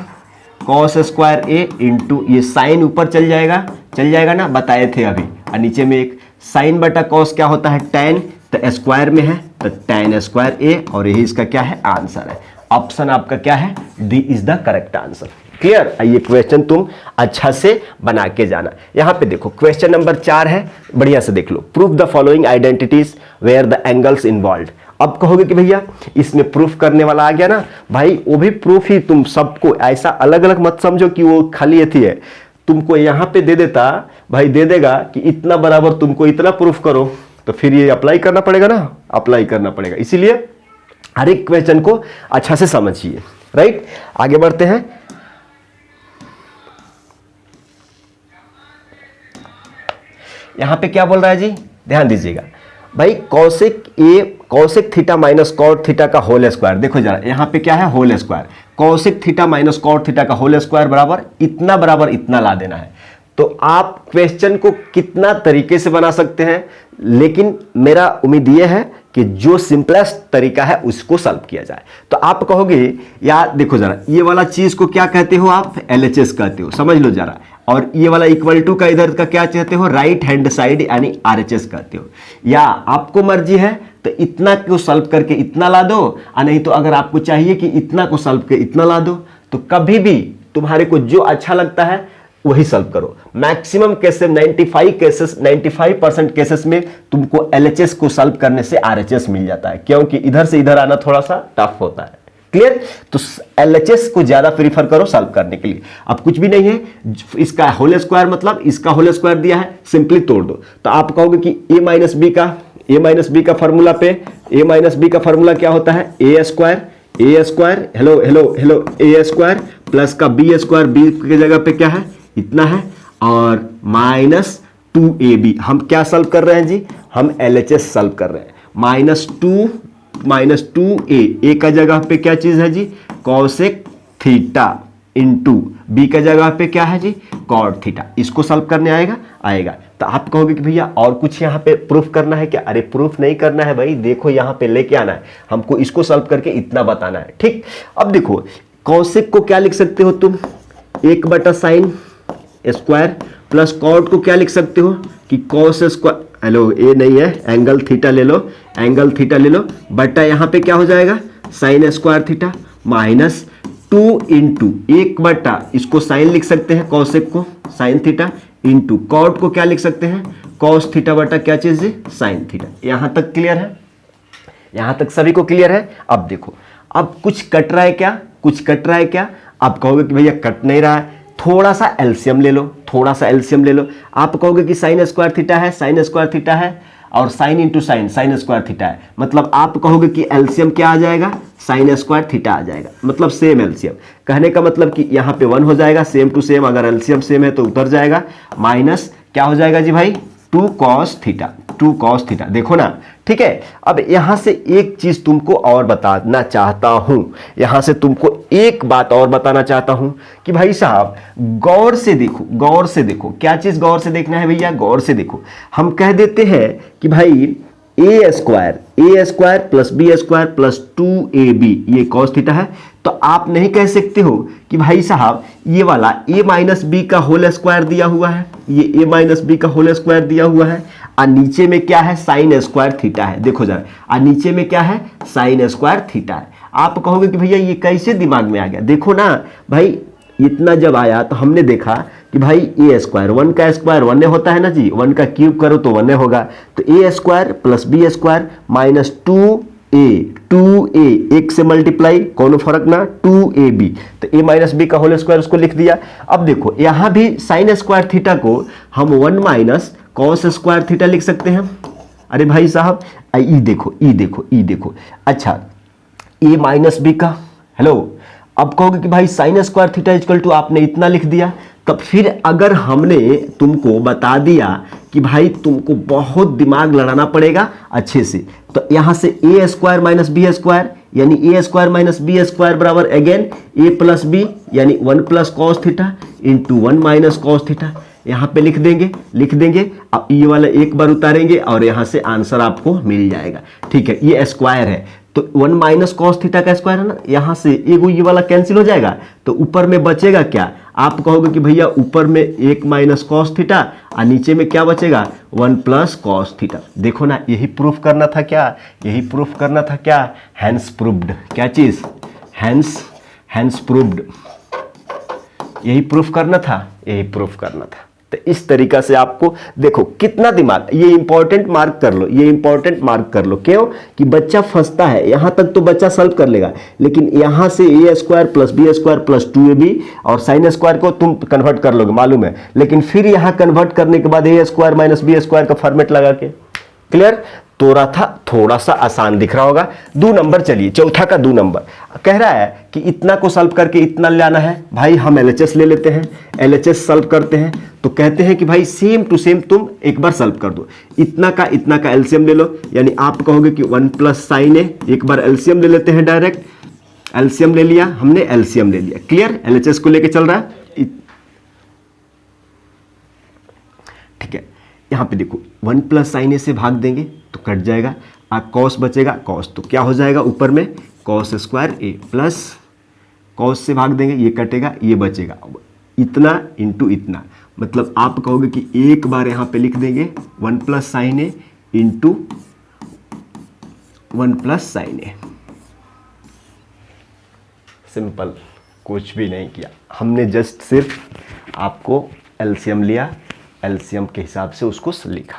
कॉस स्क्वायर ए इंटू ये साइन ऊपर चल जाएगा ना, बताए थे अभी। और नीचे में एक साइन बटा कॉस क्या होता है, टैन, तो स्क्वायर में है तो टैन स्क्वायर ए, और यही इसका क्या है, आंसर है। ऑप्शन आपका क्या है, D is the correct answer. Clear, ये क्वेश्चन तुम अच्छा से बना के जाना। यहां पे देखो क्वेश्चन नंबर 4 है, बढ़िया से देख लो। Proof the following identities where the angles involved. अब कहोगे कि भैया इसमें प्रूफ करने वाला आ गया ना, भाई वो भी प्रूफ ही, तुम सबको ऐसा अलग अलग मत समझो कि वो खाली अथी है। तुमको यहां पे दे देता भाई, दे देगा कि इतना बराबर तुमको इतना प्रूफ करो, तो फिर ये अप्लाई करना पड़ेगा ना, अप्लाई करना पड़ेगा। इसीलिए हर एक क्वेश्चन को अच्छा से समझिए। राइट, आगे बढ़ते हैं। यहां पे क्या बोल रहा है जी, ध्यान दीजिएगा भाई, cosec theta minus cot theta का होल स्क्वायर। देखो जरा यहां पे क्या है, whole square, cosec theta minus cot theta का होल स्क्वायर बराबर इतना ला देना है। तो आप क्वेश्चन को कितना तरीके से बना सकते हैं, लेकिन मेरा उम्मीद यह है कि जो सिंपलेस्ट तरीका है उसको सॉल्व किया जाए। तो आप कहोगे यार देखो जरा, ये वाला चीज को क्या कहते हो आप, LHS कहते हो, समझ लो जरा। और ये वाला इक्वल टू का इधर का क्या कहते हो, राइट हैंड साइड यानी RHS कहते हो। या आपको मर्जी है तो इतना को सॉल्व करके इतना ला दो, और नहीं तो अगर आपको चाहिए कि इतना को सॉल्व करके इतना ला दो, तो कभी भी तुम्हारे को जो अच्छा लगता है वही सॉल्व करो। मैक्सिमम केसेस 95% केसेस में तुमको LHS को सॉल्व करने से RHS मिल जाता है, क्योंकि इधर से इधर आना थोड़ा सा टफ होता है। क्लियर, तो LHS को ज्यादा प्रीफर करो सॉल्व करने के लिए। अब कुछ भी नहीं है, इसका होल स्क्वायर मतलब इसका होल स्क्वायर दिया है, सिंपली तोड़ दो। तो आप कहोगे कि a माइनस बी का फॉर्मूला पे a माइनस बी का फॉर्मूला क्या होता है, A square hello A square plus का बी स्क्वायर, बी की जगह पे क्या है, इतना है, और माइनस 2ab। हम क्या सॉल्व कर रहे हैं जी, हम LHS सॉल्व कर रहे हैं। माइनस 2a का जगह पे क्या चीज है जी, कॉसेक थीटा इंटू बी का जगह पे क्या है जी, कॉट थीटा। इसको सॉल्व करने आएगा। तो आप कहोगे कि भैया और कुछ यहाँ पे प्रूफ करना है क्या, अरे प्रूफ नहीं करना है भाई, देखो यहाँ पे लेके आना है हमको, इसको सॉल्व करके इतना बताना है। ठीक, अब देखो कॉसेक को क्या लिख सकते हो तुम, 1/sin स्क्वायर, प्लस कॉट को क्या लिख सकते हो कि कॉस स्क्वायर, हेलो ए नहीं है, एंगल थीटा ले लो, बटा यहाँ पे क्या हो जाएगा, sine square theta, minus 2 into 1/, इसको साइन लिख सकते हैं, कॉसेक को साइन थीटा, इंटू कॉट को क्या लिख सकते हैं, कॉस थीटा बटा क्या चीज है, साइन थीटा। यहां तक क्लियर है, यहां तक सभी को क्लियर है। अब देखो, अब कुछ कट रहा है क्या, आप कहोगे कि भैया कट नहीं रहा है, थोड़ा सा एलसीएम ले लो। आप कहोगे कि साइन स्क्वायर थीटा है और sine into sine square theta है, मतलब आप कहोगे कि एलसीएम क्या आ जाएगा, साइन स्क्वायर थीटा आ जाएगा, मतलब सेम एलसीएम। कहने का मतलब कि यहाँ पे 1 हो जाएगा, सेम टू सेम, अगर एलसीएम सेम है तो उतर जाएगा, माइनस क्या हो जाएगा जी भाई, 2 कॉस थीटा। देखो ना, ठीक है। अब यहां से एक चीज तुमको और बताना चाहता हूं, एक बात और बताना चाहता हूं कि भाई साहब गौर से देखो। क्या चीज गौर से देखना है भैया, गौर से देखो। हम कह देते हैं कि भाई a square plus B square plus 2ab ये कॉस थीटा है, तो आप नहीं कह सकते हो कि भाई साहब ये वाला a माइनस बी का होल स्क्वायर दिया हुआ है, ये a माइनस बी का होल स्क्वायर दिया हुआ है, और नीचे में क्या है, साइन स्क्वायर थीटा है। देखो जरा, और नीचे में क्या है, साइन स्क्वायर थीटा है। आप कहोगे कि भैया ये कैसे दिमाग में आ गया? देखो ना भाई, इतना जब आया तो हमने देखा कि भाई ए स्क्वायर, 1 का स्क्वायर 1 होता है ना जी, 1 का क्यूब करो तो 1 होगा। तो a square plus B square minus 2a 1 से मल्टीप्लाई, कोनो फर्क ना, 2ab, तो a माइनस बी का होल स्क्वायर उसको लिख दिया। अब देखो यहां भी साइन स्क्वायर थीटा को हम 1 माइनस कॉस स्क्वायर थीटा लिख सकते हैं। अरे भाई साहब, ई देखो, अच्छा a माइनस बी का, हेलो, अब कहोगे कि भाई sine square theta equal to, आपने इतना लिख दिया। तब फिर अगर हमने तुमको बता दिया कि भाई तुमको बहुत दिमाग लड़ाना पड़ेगा अच्छे से, तो यहां से a square minus b square, यानी ए स्क्वायर माइनस बी स्क्वायर बराबर अगेन ए प्लस बी, यानी 1 plus cos theta into 1 minus cos theta, यहां पे लिख देंगे। अब ये वाला एक बार उतारेंगे और यहां से आंसर आपको मिल जाएगा। ठीक है, ये स्क्वायर है तो 1 माइनस कॉस थीटा का स्क्वायर है ना, यहां से एगो ये वाला कैंसिल हो जाएगा, तो ऊपर में बचेगा क्या? आप कहोगे कि भैया ऊपर में 1 माइनस कॉस थीटा और नीचे में क्या बचेगा, 1 प्लस कॉस थीटा। देखो ना, यही प्रूफ करना था क्या, हैंस प्रूव्ड। क्या चीज? हैंस प्रूव्ड, यही प्रूफ करना था। तो इस तरीका से आपको देखो कितना दिमाग, ये इंपॉर्टेंट मार्क कर लो, क्यों कि बच्चा फंसता है। यहां तक तो बच्चा सॉल्व कर लेगा, लेकिन यहां से a square plus B square plus 2ab और साइन स्क्वायर को तुम कन्वर्ट कर लोगे, मालूम है, लेकिन फिर यहां कन्वर्ट करने के बाद ए स्क्वायर माइनस बी स्क्वायर का फॉर्मेट लगा के, क्लियर? तो रहा था थोड़ा सा आसान दिख रहा होगा। 2 नंबर, चलिए चौथा का 2 नंबर कह रहा है कि इतना को सॉल्व करके इतना लाना है। भाई हम LHS ले लेते हैं, LHS सॉल्व करते हैं, तो कहते हैं कि भाई सेम टू सेम तुम एक बार सॉल्व कर दो। इतना का एलसीएम ले लो, यानी आप कहोगे कि 1 प्लस साइन ए, एक बार एलसीएम ले लेते हैं, डायरेक्ट एलसीएम ले लिया हमने, एलसीएम ले लिया, क्लियर? LHS को लेके चल रहा है, ठीक है। यहां पे देखो 1 प्लस साइन ए से भाग देंगे तो कट जाएगा, कॉस बचेगा, कॉस तो क्या हो जाएगा ऊपर में cos square a, plus cos से भाग देंगे, ये कटेगा, ये बचेगा, इतना इंटू इतना, मतलब आप कहोगे कि एक बार यहां पे लिख देंगे 1 plus sign a into 1 plus sign A. Simple, कुछ भी नहीं किया हमने, जस्ट सिर्फ आपको एलसीएम लिया, एलसीएम के हिसाब से उसको लिखा,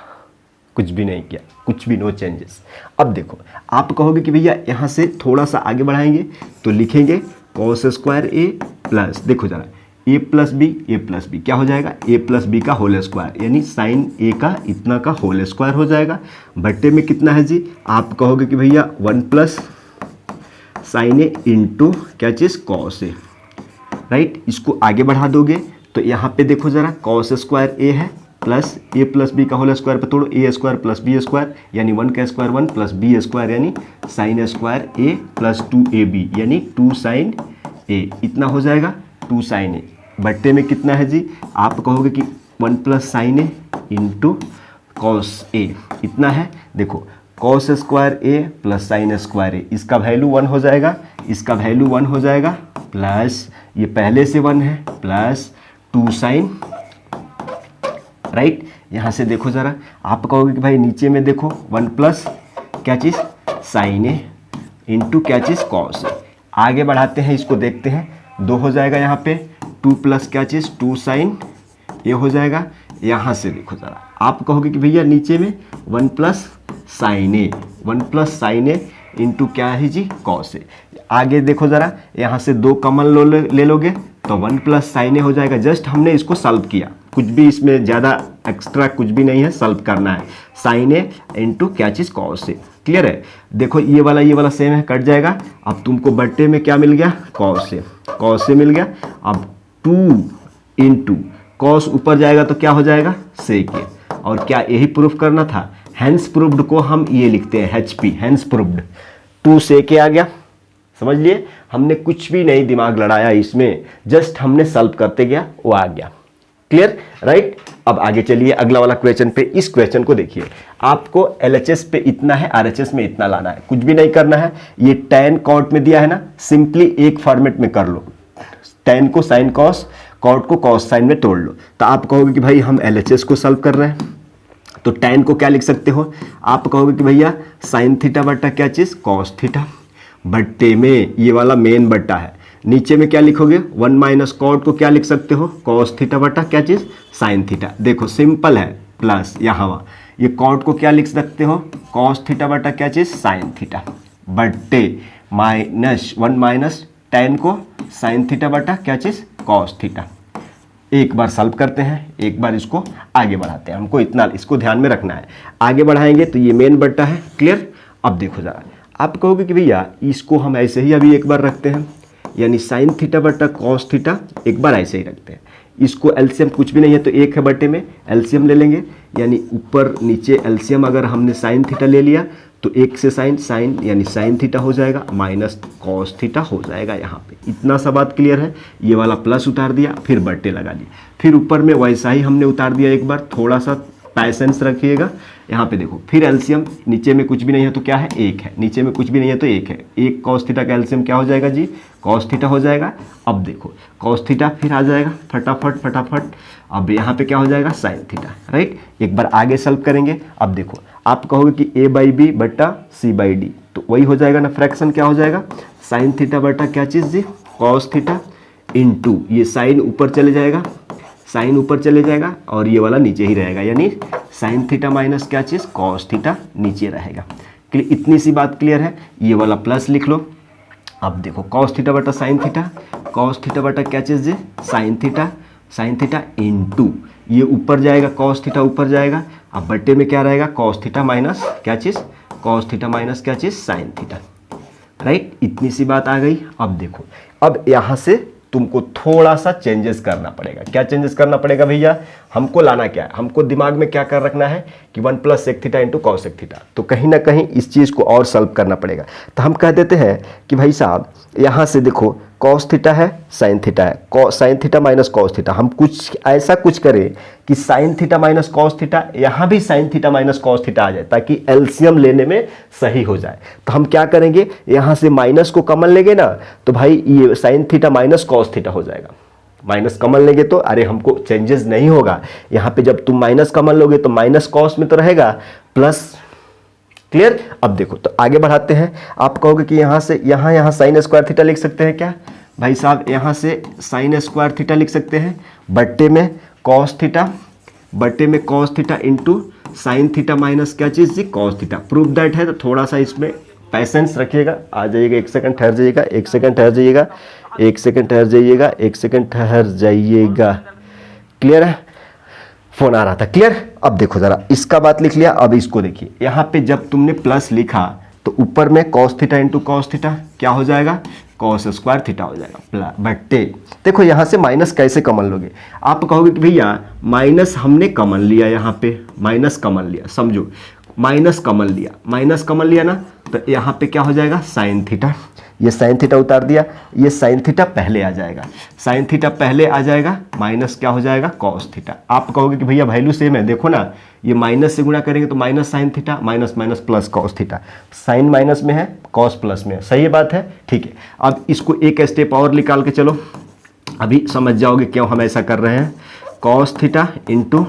कुछ भी नहीं किया, कुछ भी, नो चेंजेस। अब देखो आप कहोगे कि भैया यहाँ से थोड़ा सा आगे बढ़ाएंगे तो लिखेंगे कॉस स्क्वायर ए प्लस, देखो जरा, ए प्लस बी क्या हो जाएगा, ए प्लस बी का होल स्क्वायर, यानी साइन ए का इतना का होल स्क्वायर हो जाएगा। बट्टे में कितना है जी, आप कहोगे कि भैया 1 प्लस साइन ए इंटू क्या चीज़, कॉस ए, राइट? इसको आगे बढ़ा दोगे तो यहाँ पे देखो जरा, कॉस स्क्वायर ए है प्लस ए प्लस बी का होल स्क्वायर पे तोड़ो, ए स्क्वायर प्लस बी स्क्वायर, यानी 1 का स्क्वायर 1 प्लस बी स्क्वायर, यानी sine square a plus 2ab, यानी 2 साइन ए, इतना हो जाएगा 2 साइन ए। बट्टे में कितना है जी, आप कहोगे कि 1 plus sign a into cos A, इतना है। देखो cos square a plus sine square ए, इसका वैल्यू 1 हो जाएगा, इसका वैल्यू 1 हो जाएगा, प्लस ये पहले से 1 है, प्लस 2 साइन, राइट? यहां से देखो जरा, आप कहोगे कि भाई नीचे में देखो 1 प्लस क्या चीज़, साइन ए इंटू क्या चीज़, कॉस ए। आगे बढ़ाते हैं, इसको देखते हैं, 2 हो जाएगा यहाँ पे, 2 प्लस क्या चीज़, 2 साइन ए हो जाएगा। यहाँ से देखो जरा, आप कहोगे कि भैया नीचे में 1 plus sign A, 1 plus sign a into क्या है जी, कॉस ए। आगे देखो जरा, यहाँ से 2 कॉमन ले लोगे तो 1 प्लस साइन ए हो जाएगा। जस्ट हमने इसको सॉल्व किया, कुछ भी इसमें ज़्यादा एक्स्ट्रा कुछ भी नहीं है, सॉल्व करना है, साइन ए इंटू क्या चीज़, कॉस ए, क्लियर है? देखो ये वाला सेम है, कट जाएगा। अब तुमको बट्टे में क्या मिल गया, कॉस ए मिल गया। अब 2 इंटू कॉस ऊपर जाएगा तो क्या हो जाएगा, सेक ए। और क्या यही प्रूफ करना था? हैंस प्रूव्ड को हम ये लिखते हैं HP, हैंस प्रूव्ड, 2 सेक ए आ गया। समझ लिए, हमने कुछ भी नहीं दिमाग लड़ाया इसमें, जस्ट हमने सॉल्व करते गया, वो आ गया, क्लियर, राइट? अब आगे चलिए अगला वाला क्वेश्चन पे। इस क्वेश्चन को देखिए, आपको LHS पे इतना है, RHS में इतना लाना है, कुछ भी नहीं करना है। ये tan cot में दिया है ना, सिंपली एक फॉर्मेट में कर लो, tan को sin cos, cot को cos sin में तोड़ लो। तो आप कहोगे कि भाई हम LHS को सॉल्व कर रहे हैं, तो tan को क्या लिख सकते हो, आप कहोगे कि भैया sin थीटा बट्टा क्या चीज़, cos थीटा, बट्टे में ये वाला मेन बट्टा है, नीचे में क्या लिखोगे 1 माइनस कॉट को क्या लिख सकते हो, cos थीटा बटा क्या चीज़, sin थीटा। देखो सिंपल है, प्लस यहाँ ये कॉट को क्या लिख सकते हो, cos थीटा बटा क्या चीज़, sin थीटा, बट्टे माइनस 1 माइनस tan को sin थीटा बटा क्या चीज़, cos थीटा। एक बार सॉल्व करते हैं, एक बार इसको आगे बढ़ाते हैं, हमको इतना इसको ध्यान में रखना है। आगे बढ़ाएंगे तो ये मेन बट्टा है, क्लियर। अब देखो ज़रा, आप कहोगे कि भैया इसको हम ऐसे ही अभी एक बार रखते हैं, यानी साइन थीटा बटा कॉस थीटा एक बार ऐसे ही रखते हैं। इसको एलसीएम कुछ भी नहीं है तो एक है बटे में, एलसीएम ले लेंगे, यानी ऊपर नीचे एलसीएम अगर हमने साइन थीटा ले लिया तो एक से साइन यानी साइन थीटा हो जाएगा, माइनस कॉस थीटा हो जाएगा। यहाँ पे इतना सा बात क्लियर है। ये वाला प्लस उतार दिया, फिर बट्टे लगा लिया, फिर ऊपर में वैसा ही हमने उतार दिया एक बार, थोड़ा सा पैसेंस रखिएगा। यहाँ पे देखो, फिर एलसीएम, नीचे में कुछ भी नहीं है तो क्या है, एक है, नीचे में कुछ भी नहीं है तो एक है, एक कॉस थीटा का एलसीएम क्या हो जाएगा जी, कॉस थीटा हो जाएगा। अब देखो कॉस थीटा फिर आ जाएगा फटाफट फटाफट, अब यहाँ पे क्या हो जाएगा, साइन थीटा, राइट। एक बार आगे सॉल्व करेंगे। अब देखो आप कहोगे कि a बाई बी बटा c बाई डी, तो वही हो जाएगा ना, फ्रैक्शन क्या हो जाएगा, साइन थीटा बटा क्या चीज़ जी, कॉस थीटा, इनटू ये साइन ऊपर चले जाएगा, साइन ऊपर चले जाएगा और ये वाला नीचे ही रहेगा, यानी साइन थीटा माइनस क्या चीज़, कॉस थीटा नीचे रहेगा। क्लियर, इतनी सी बात क्लियर है। ये वाला प्लस लिख लो। अब देखो कॉस थीटा बटा साइन थीटा, कॉस थीटा बटा क्या चीज़ जी, साइन थीटा इनटू ये ऊपर जाएगा, कॉस थीटा ऊपर जाएगा, अब बट्टे में क्या रहेगा, कॉस थीटा माइनस क्या चीज़, कॉस थीटा माइनस क्या चीज़, साइन थीटा, राइट। इतनी सी बात आ गई। अब देखो, अब यहाँ से तुमको थोड़ा सा चेंजेस करना पड़ेगा। क्या चेंजेस करना पड़ेगा भैया, हमको लाना क्या है, हमको दिमाग में क्या कर रखना है कि 1 plus sec theta into cosec theta, तो कहीं ना कहीं इस चीज़ को और सॉल्व करना पड़ेगा। तो हम कह देते हैं कि भाई साहब यहाँ से देखो कॉस थीटा है, साइन थीटा है, sine theta minus cos theta, हम कुछ ऐसा कुछ करें कि sine theta minus cos theta, यहाँ भी sine theta minus cos theta आ जाए ताकि एलसीएम लेने में सही हो जाए। तो हम क्या करेंगे, यहाँ से माइनस को कॉमन लेंगे ना, तो भाई ये sign theta minus cos theta हो जाएगा। माइनस कॉमन लेंगे तो अरे हमको चेंजेस नहीं होगा, यहाँ पे जब तुम माइनस कॉमन लोगे तो माइनस कॉस में तो रहेगा प्लस। क्लियर। अब देखो तो आगे बढ़ाते हैं। आप कहोगे कि यहाँ से यहाँ साइन स्क्वायर थीटा लिख सकते हैं क्या भाई साहब, यहाँ से साइन स्क्वायर थीटा लिख सकते हैं, बट्टे में cos theta into sine theta minus क्या चीज़ जी, कॉस थीटा। प्रूफ दैट है, तो थोड़ा सा इसमें पैसेंस रखिएगा। आ जाइएगा, एक सेकंड ठहर जाइएगा, एक सेकंड ठहर जाइएगा। क्लियर है, फोन आ रहा था। क्लियर। अब देखो जरा, इसका बात लिख लिया। अब इसको देखिए, यहाँ पे जब तुमने प्लस लिखा तो ऊपर में cos theta into cos theta क्या हो जाएगा, कॉस स्क्वायर थीटा हो जाएगा, बट्टे। देखो यहाँ से माइनस कैसे कॉमन लोगे, आप कहोगे कि भैया माइनस हमने कॉमन लिया, यहाँ पे माइनस कॉमन लिया, समझो माइनस कॉमन लिया ना, तो यहाँ पे क्या हो जाएगा, साइन थीटा। ये साइन थीटा उतार दिया, ये साइन थीटा पहले आ जाएगा, माइनस क्या हो जाएगा, कॉस थीटा। आप कहोगे कि भैया वैल्यू सेम है, देखो ना ये माइनस से गुणा करेंगे तो minus sine theta, minus minus plus cos theta, sine minus में है, कॉस प्लस में है, सही बात है, ठीक है। अब इसको एक स्टेप और निकाल के चलो, अभी समझ जाओगे क्यों हम ऐसा कर रहे हैं। Cos theta into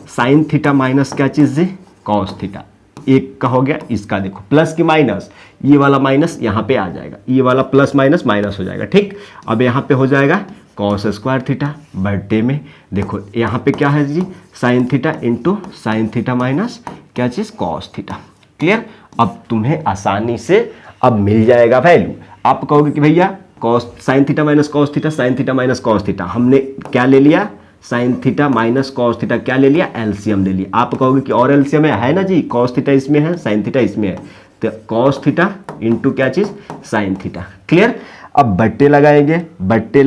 sine theta minus क्या चीज़ जी, कॉस थीटा। एक का हो गया, इसका देखो प्लस की माइनस, ये वाला माइनस यहाँ पे आ जाएगा, ये वाला प्लस माइनस माइनस हो जाएगा, ठीक। अब यहाँ पे हो जाएगा कॉस स्क्वायर थीटा, बट्टे में देखो यहाँ पे क्या है जी, sine theta into sine theta minus क्या चीज़, कॉस थीटा। क्लियर। अब तुम्हें आसानी से अब मिल जाएगा वैल्यू। आप कहोगे कि भैया cos sine theta minus cos theta, sine theta minus cos theta, हमने क्या ले लिया, sign theta minus cos theta क्या ले लिया, एलसीएम ले लिया। आप कहोगे कि और एलसीएम है ना जी, कॉस थीटा इसमें है, साइन थीटा इसमें है, तो कॉस थीटा इंटू क्या चीज़, साइन थीटा। क्लियर। अब बट्टे लगाएंगे, बट्टे।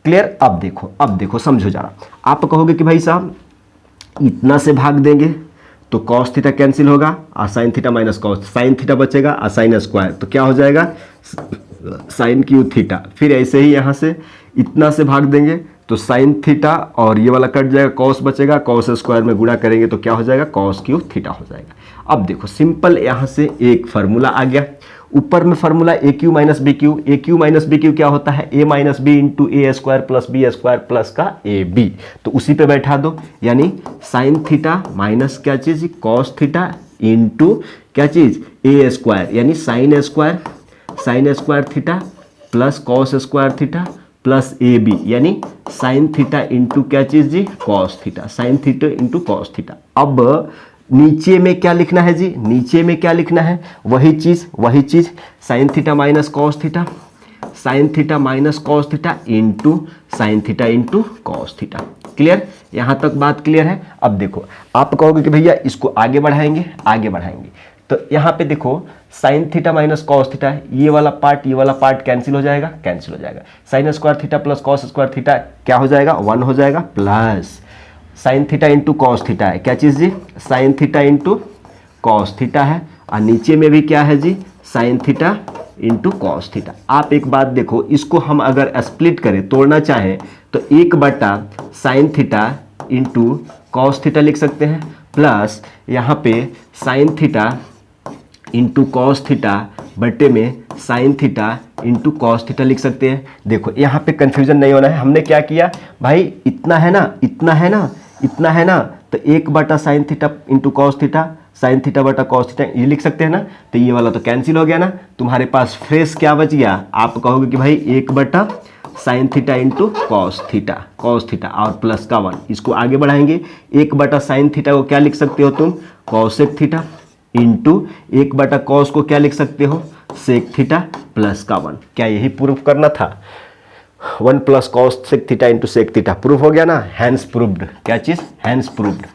क्लियर। अब देखो समझो जरा, आप कहोगे कि भाई साहब इतना से भाग देंगे तो कॉस थीटा कैंसिल होगा और sign theta minus cos, sine theta बचेगा और साइन स्क्वायर, तो क्या हो जाएगा, साइन क्यू थीटा। फिर ऐसे ही यहाँ से इतना से भाग देंगे तो साइन थीटा और ये वाला कट जाएगा, कॉस बचेगा, कॉस स्क्वायर में गुणा करेंगे तो क्या हो जाएगा, कॉस क्यूब थीटा हो जाएगा। अब देखो सिंपल यहाँ से एक फार्मूला आ गया, ऊपर में formula a cube minus b cube, a cube minus b cube क्या होता है, a minus b into a square plus B square plus का ए बी, तो उसी पे बैठा दो, यानी साइन थीटा माइनस क्या चीज, कॉस थीटा इंटू क्या चीज, ए स्क्वायर, यानी sine square theta plus cos square theta plus a b, यानी साइन थीटा इंटू क्या चीज जी, cos theta, sine theta into cos theta. अब नीचे में क्या लिखना है जी, नीचे में क्या लिखना है, वही चीज sign theta minus cos theta, sine theta minus cos theta into sine theta into cos theta. Clear, यहां तक बात क्लियर है। अब देखो आप कहोगे कि भैया इसको आगे बढ़ाएंगे, तो यहां पे देखो sine theta minus cos theta, ये वाला पार्ट कैंसिल हो जाएगा, sine square theta plus cos square theta क्या हो जाएगा, 1 हो जाएगा, plus sine theta into cos theta है, क्या चीज जी, sine theta into cos theta है, और नीचे में भी क्या है जी, sine theta into cos theta. आप एक बात देखो, इसको हम अगर स्प्लिट करें, तोड़ना चाहें, तो 1 sign theta into cos theta लिख सकते हैं, प्लस यहाँ पे sign theta into cos theta बटे में sine theta into cos theta लिख सकते हैं। देखो यहाँ पे कंफ्यूजन नहीं होना है, हमने क्या किया भाई, इतना है ना, तो 1 sign theta into cos theta, sine theta बटा कॉस थीटा ये लिख सकते हैं ना, तो ये वाला तो कैंसिल हो गया ना, तुम्हारे पास फ्रेश क्या बच गया, आप कहोगे कि भाई 1 sign theta into cos theta और प्लस का 1, इसको आगे बढ़ाएंगे, 1 साइन थीटा को क्या लिख सकते हो तुम, कॉसेक थीटा इंटू 1 कॉस को क्या लिख सकते हो, सेक थीटा प्लस का 1। क्या यही प्रूफ करना था, 1 plus cosec theta into sec theta, proof हो गया ना, हैंस प्रूव्ड। क्या चीज, हैंस प्रूव्ड।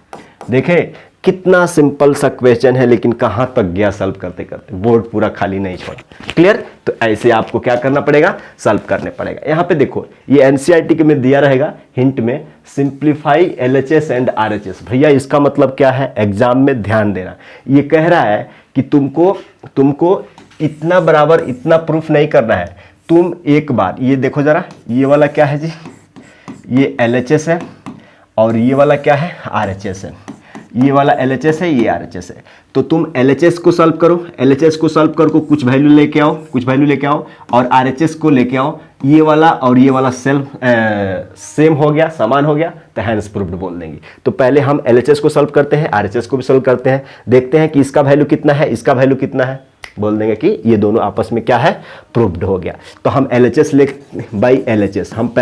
देखे कितना सिंपल सा क्वेश्चन है, लेकिन कहाँ तक गया सॉल्व करते करते, बोर्ड पूरा खाली नहीं छोड़ा। क्लियर, तो ऐसे आपको क्या करना पड़ेगा, सॉल्व करने पड़ेगा। यहाँ पे देखो ये एनसीईआरटी के में दिया रहेगा हिंट में, सिंप्लीफाई एलएचएस एंड आरएचएस। भैया इसका मतलब क्या है, एग्जाम में ध्यान देना, ये कह रहा है कि तुमको इतना बराबर इतना प्रूफ नहीं करना है, तुम एक बार ये देखो जरा, ये वाला क्या है जी, ये एलएचएस है और ये वाला क्या है, आरएचएस है, ये वाला LHS है, ये RHS है, तो तुम LHS को सॉल्व करो, LHS को सॉल्व करो, कुछ वैल्यू लेके आओ और RHS को लेके आओ, ये वाला और ये वाला सेम हो गया, समान हो गया, तो हैंस प्रूव्ड बोल देंगे। तो पहले हम LHS को सॉल्व करते हैं, RHS को भी सॉल्व करते हैं, देखते हैं कि इसका वैल्यू कितना है, इसका वैल्यू कितना है, बोल देंगे कि ये दोनों आपस में क्या है, प्रूव्ड हो गया। तो हम LHS बाई LHS, हम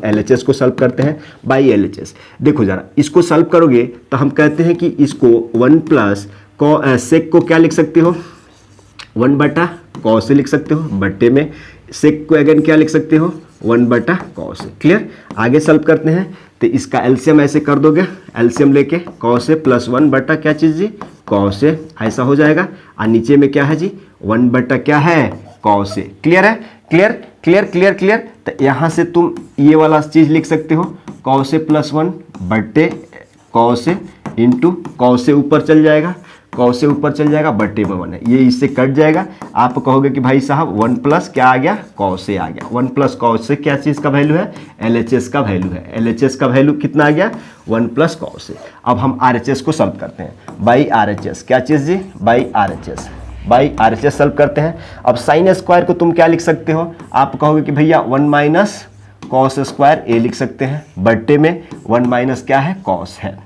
LHS को सॉल्व करते हैं बाई LHS। देखो जरा, इसको सॉल्व करोगे तो हम कहते हैं कि इसको 1 प्लस सेक को क्या लिख सकते हो, 1 कॉस से लिख सकते हो, बट्टे में सेक को अगेन क्या लिख सकते हो, 1 कॉस। क्लियर, आगे सॉल्व करते हैं, तो इसका एलसीएम ऐसे कर दोगे, एलसीएम लेके कॉस से प्लस 1 क्या चीज जी, कॉस से, ऐसा हो जाएगा, और नीचे में क्या है जी, 1 क्या है, कॉस से। क्लियर है, क्लियर। तो यहाँ से तुम ये वाला चीज लिख सकते हो, कॉस से प्लस 1 बट्टे कॉस से इंटू कॉस से ऊपर चल जाएगा, बट्टे में 1 है, ये इससे कट जाएगा। आप कहोगे कि भाई साहब 1 प्लस क्या आ गया, कॉस से आ गया, 1 प्लस कॉस से क्या चीज़ का वैल्यू है, LHS का वैल्यू है, LHS का वैल्यू कितना आ गया, 1 प्लस कॉस से। अब हम RHS को सॉल्व करते हैं बाई RHS, क्या चीज़ जी, बाई RHS सॉल्व करते हैं। अब साइन स्क्वायर को तुम क्या लिख सकते हो, आप कहोगे कि भैया 1 माइनस कॉस स्क्वायर ए लिख सकते हैं, बट्टे में 1 माइनस क्या है, कॉस है।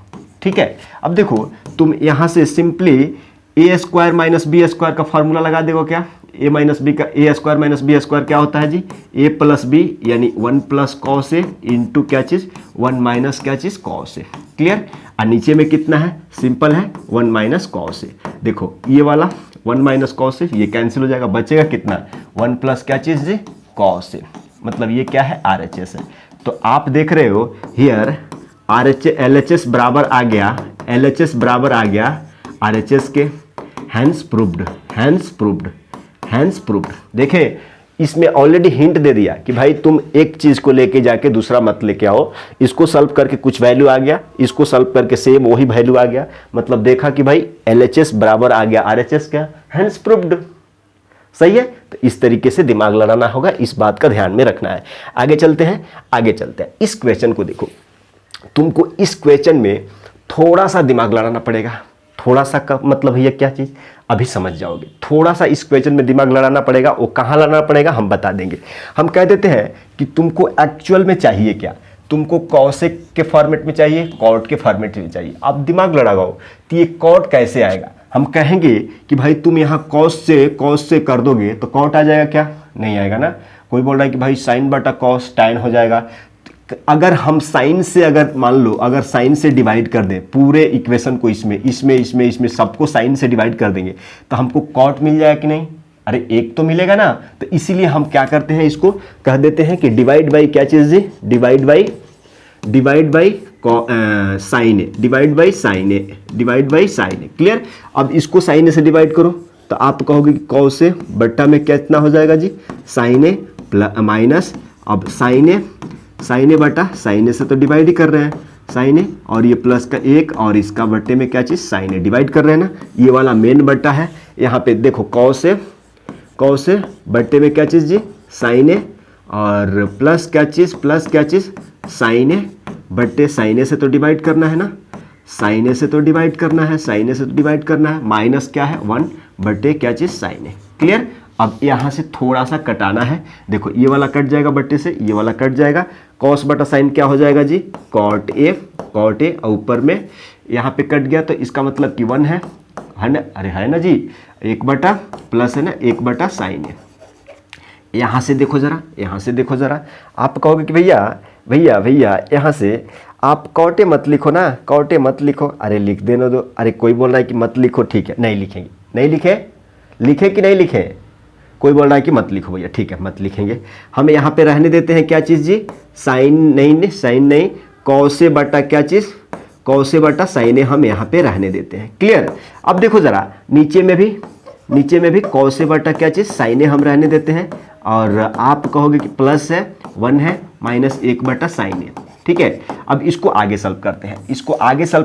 ठीक है, अब देखो तुम यहाँ से सिंपली ए स्क्वायर माइनस बी स्क्वायर का फॉर्मूला लगा देगो, क्या ए माइनस बी का, ए स्क्वायर माइनस बी स्क्वायर क्या होता है जी, ए प्लस बी, यानी 1 प्लस कॉस ए इंटू क्या चीज़, 1 माइनस क्या चीज़, कॉस ए। क्लियर, और नीचे में कितना है, सिंपल है, 1 माइनस कॉस ए। देखो ये वाला 1 माइनस कॉस ए ये कैंसिल हो जाएगा, बचेगा कितना, 1 प्लस क्या चीज़ जी, कॉस ए, मतलब ये क्या है, RHS है। तो आप देख रहे हो हियर LHS बराबर आ गया RHS के, हैंस प्रूव्ड। देखे इसमें ऑलरेडी हिंट दे दिया कि भाई तुम एक चीज को लेके जाके दूसरा मत लेके आओ, इसको सॉल्व करके कुछ वैल्यू आ गया, इसको सॉल्व करके सेम वही वैल्यू आ गया, मतलब देखा कि भाई LHS बराबर आ गया RHS का, हैंस प्रूव्ड। सही है। तो इस तरीके से दिमाग लड़ाना होगा, इस बात का ध्यान में रखना है। आगे चलते हैं। इस क्वेश्चन को देखो, तुमको इस क्वेश्चन में थोड़ा सा दिमाग लड़ाना पड़ेगा। थोड़ा सा का मतलब भैया क्या चीज़, अभी समझ जाओगे। थोड़ा सा इस क्वेश्चन में दिमाग लड़ाना पड़ेगा। वो कहाँ लड़ाना पड़ेगा हम बता देंगे। हम कह देते हैं कि तुमको एक्चुअल में चाहिए क्या, तुमको कॉसेक के फॉर्मेट में चाहिए, कॉट के फॉर्मेट में चाहिए। आप दिमाग लड़ाओ तो ये कॉट कैसे आएगा। हम कहेंगे कि भाई तुम यहाँ कॉस से कर दोगे तो कॉट आ जाएगा क्या, नहीं आएगा ना। कोई बोल रहा है कि भाई साइन बटा कॉस टैन हो जाएगा। अगर हम साइन से, अगर मान लो अगर साइन से डिवाइड कर दें पूरे इक्वेशन को, इसमें सबको साइन से डिवाइड कर देंगे तो हमको कॉट मिल जाएगा कि नहीं। अरे एक तो मिलेगा ना। तो इसीलिए हम क्या करते हैं, इसको कह देते हैं कि डिवाइड बाई क्या चीज़ जी, divide by sine a, divide by sine a. Clear. अब इसको साइन ए से डिवाइड करो तो आप कहोगे कि कॉस ए बट्टा में कितना हो जाएगा जी, साइन ए माइनस, अब साइन ए बटा साइन ए से तो डिवाइड ही कर रहे हैं साइन ए, और ये प्लस का एक और इसका बट्टे में क्या चीज़ साइन ए, डिवाइड कर रहे हैं ना। ये वाला मेन बट्टा है। यहाँ पे देखो कॉस ए बट्टे में क्या चीज़ जी, साइन ए, और प्लस क्या चीज़ साइन ए बट्टे साइन ए से तो डिवाइड करना है ना, साइन ए से तो डिवाइड करना है, माइनस क्या है 1 बट्टे क्या चीज़ साइन ए। क्लियर। अब यहाँ से थोड़ा सा कटाना है। देखो ये वाला कट जाएगा बट्टे से, ये वाला कट जाएगा। कॉस बटा साइन क्या हो जाएगा जी, कॉट ए, और ऊपर में यहाँ पे कट गया तो इसका मतलब कि 1 है ना। अरे है ना जी, 1 बटा प्लस है ना 1 बटा साइन ए। यहाँ से देखो ज़रा, आप कहोगे कि भैया यहाँ से आप कॉटे मत लिखो ना, कॉटे मत लिखो। अरे लिख देना दो। अरे कोई बोल रहा है कि मत लिखो, ठीक है नहीं लिखेंगे, नहीं लिखे कि नहीं लिखे। कोई बोल रहा है कि मत लिखो भैया, ठीक है मत लिखेंगे। हम यहाँ पे रहने देते हैं क्या चीज़ जी, साइन नहीं, कॉसे बटा क्या चीज़, कॉसे बटा साइन ए हम यहाँ पे रहने देते हैं। क्लियर। अब देखो ज़रा नीचे में भी कॉसे बटा क्या चीज़ साइन ए हम रहने देते हैं, और आप कहोगे कि प्लस है 1 है माइनस 1 बटा साइन ए। ठीक है। अब इसको आगे सॉल्व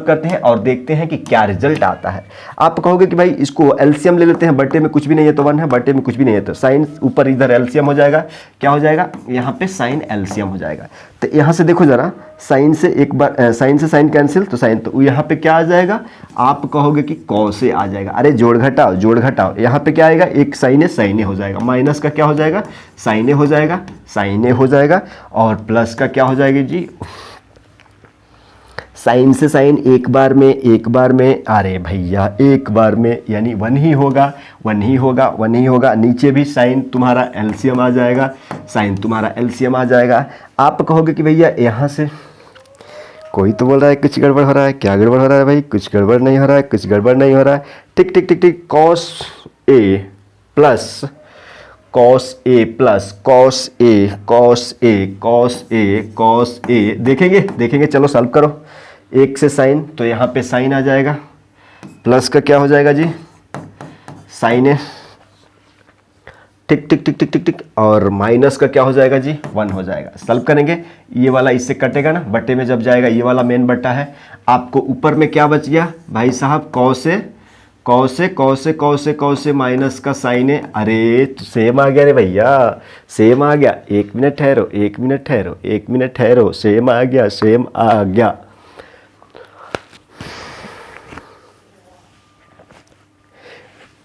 करते हैं और देखते हैं कि क्या रिजल्ट आता है। आप कहोगे कि भाई इसको एलसीएम ले लेते हैं, बट्टे में कुछ भी नहीं है तो 1 है, बट्टे में कुछ भी नहीं है तो साइन ऊपर इधर एलसीएम हो जाएगा। क्या हो जाएगा यहाँ पे साइन एलसीएम हो जाएगा। तो यहाँ से देखो जरा, साइन से साइन कैंसिल, तो साइन तो यहाँ पे क्या आ जाएगा, आप कहोगे कि कॉसे आ जाएगा। अरे जोड़ घटाओ, यहाँ पे क्या आएगा, एक साइन ए हो जाएगा, माइनस का क्या हो जाएगा साइन ए हो जाएगा, और प्लस का क्या हो जाएगा जी, साइन से साइन एक बार में, अरे भैया एक बार में यानी 1 ही होगा। नीचे भी साइन तुम्हारा एलसीएम आ जाएगा, आप कहोगे कि भैया यहाँ से कोई तो बोल रहा है कुछ गड़बड़ हो रहा है। क्या गड़बड़ हो रहा है भाई, कुछ गड़बड़ नहीं हो रहा है। टिक cos A plus cos A देखेंगे। चलो सॉल्व करो। 1 से साइन तो यहाँ पे साइन आ जाएगा, प्लस का क्या हो जाएगा जी साइन ए, टिक, और माइनस का क्या हो जाएगा जी 1 हो जाएगा। सॉल्व करेंगे, ये वाला इससे कटेगा ना, बट्टे में जब जाएगा, ये वाला मेन बट्टा है। आपको ऊपर में क्या बच गया भाई साहब, कॉसे माइनस का साइन है। अरे तो सेम आ गया रे भैया, सेम आ गया। 1 मिनट ठहरो, सेम आ गया।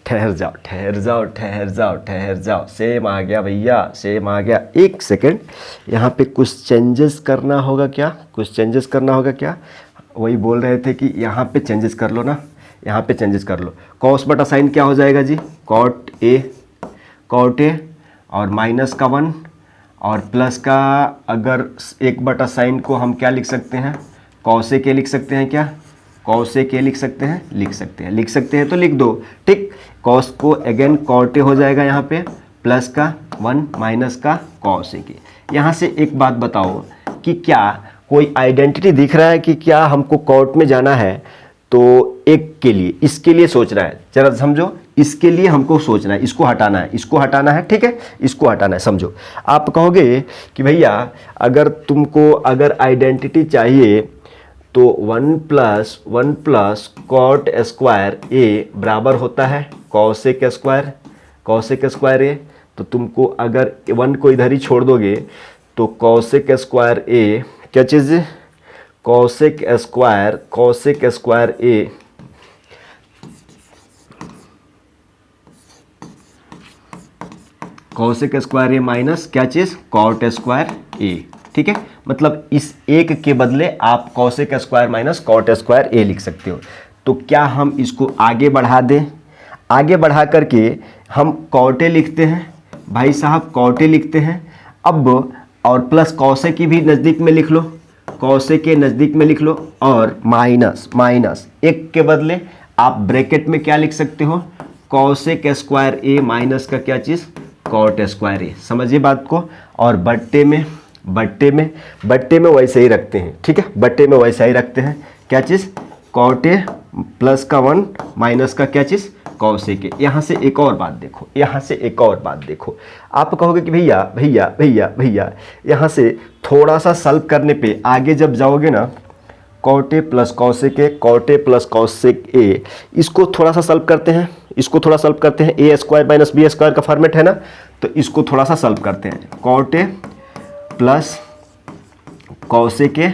ठहर जाओ, सेम आ गया भैया, सेम आ गया। 1 सेकेंड, यहाँ पे कुछ चेंजेस करना होगा क्या, वही बोल रहे थे कि यहाँ पे चेंजेस कर लो ना, यहाँ पे चेंजेस कर लो। कॉस बटा साइन क्या हो जाएगा जी, कॉट ए और माइनस का 1 और प्लस का, अगर 1 बटा साइन को हम क्या लिख सकते हैं, कॉसे के लिख सकते हैं क्या, कॉसे के लिख सकते हैं तो लिख दो। ठीक, कॉस को अगेन कॉट ए हो जाएगा यहाँ पे, प्लस का 1 माइनस का कॉस ए के। यहाँ से एक बात बताओ कि क्या कोई आइडेंटिटी दिख रहा है कि क्या हमको कोर्ट में जाना है, तो एक के लिए, इसके लिए सोच रहा है, जरा समझो, इसके लिए हमको सोचना है, इसको हटाना है, ठीक है, इसको हटाना है, समझो। आप कहोगे कि भैया अगर आइडेंटिटी चाहिए तो 1 प्लस कॉट स्क्वायर ए बराबर होता है कॉसेक स्क्वायर, कॉसेक स्क्वायर ए, तो तुमको अगर 1 को इधर ही छोड़ दोगे तो कॉसेक स्क्वायर ए क्या चीज़ है, कॉसेक स्क्वायर ए कॉसेक स्क्वायर ए माइनस क्या चीज़, कॉट स्क्वायर ए। ठीक है, मतलब इस एक के बदले आप cosec square minus cot square a लिख सकते हो। तो क्या हम इसको आगे बढ़ा दें, आगे बढ़ा करके हम कॉट ए लिखते हैं भाई साहब, कॉट ए लिखते हैं अब, और प्लस कॉसे की भी नज़दीक में लिख लो, कॉसे के नज़दीक में लिख लो, और माइनस एक के बदले आप ब्रैकेट में क्या लिख सकते हो, कॉसेक स्क्वायर ए माइनस का क्या चीज़, कॉट स्क्वायर ए। समझिए बात को। और बट्टे में वैसे ही रखते हैं। ठीक है, बट्टे में वैसा ही रखते हैं, क्या चीज़, कॉट ए प्लस का 1 माइनस का क्या चीज़, कॉसेक ए। यहाँ से एक और बात देखो, आप कहोगे कि भैया यहाँ से थोड़ा सा सॉल्व करने पे आगे जब जाओगे ना, cot a plus cosec a, इसको थोड़ा सा सॉल्व करते हैं, a square minus b square का फॉर्मेट है ना, तो इसको थोड़ा सा सॉल्व करते हैं। Cot a plus cosec a,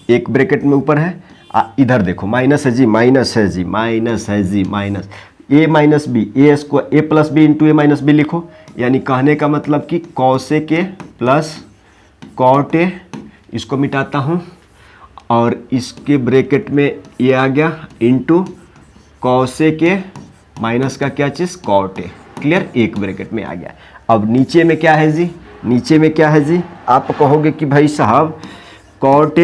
एक ब्रैकेट में ऊपर है, इधर देखो माइनस है जी, minus a minus b, a square a plus b into a minus b लिखो, यानी कहने का मतलब कि कॉसेक ए प्लस कॉट ए, इसको मिटाता हूँ और इसके ब्रैकेट में ये आ गया इंटू कॉसेक ए माइनस का क्या चीज़, कॉट ए। क्लियर, एक ब्रैकेट में आ गया। अब नीचे में क्या है जी, आप कहोगे कि भाई साहब cot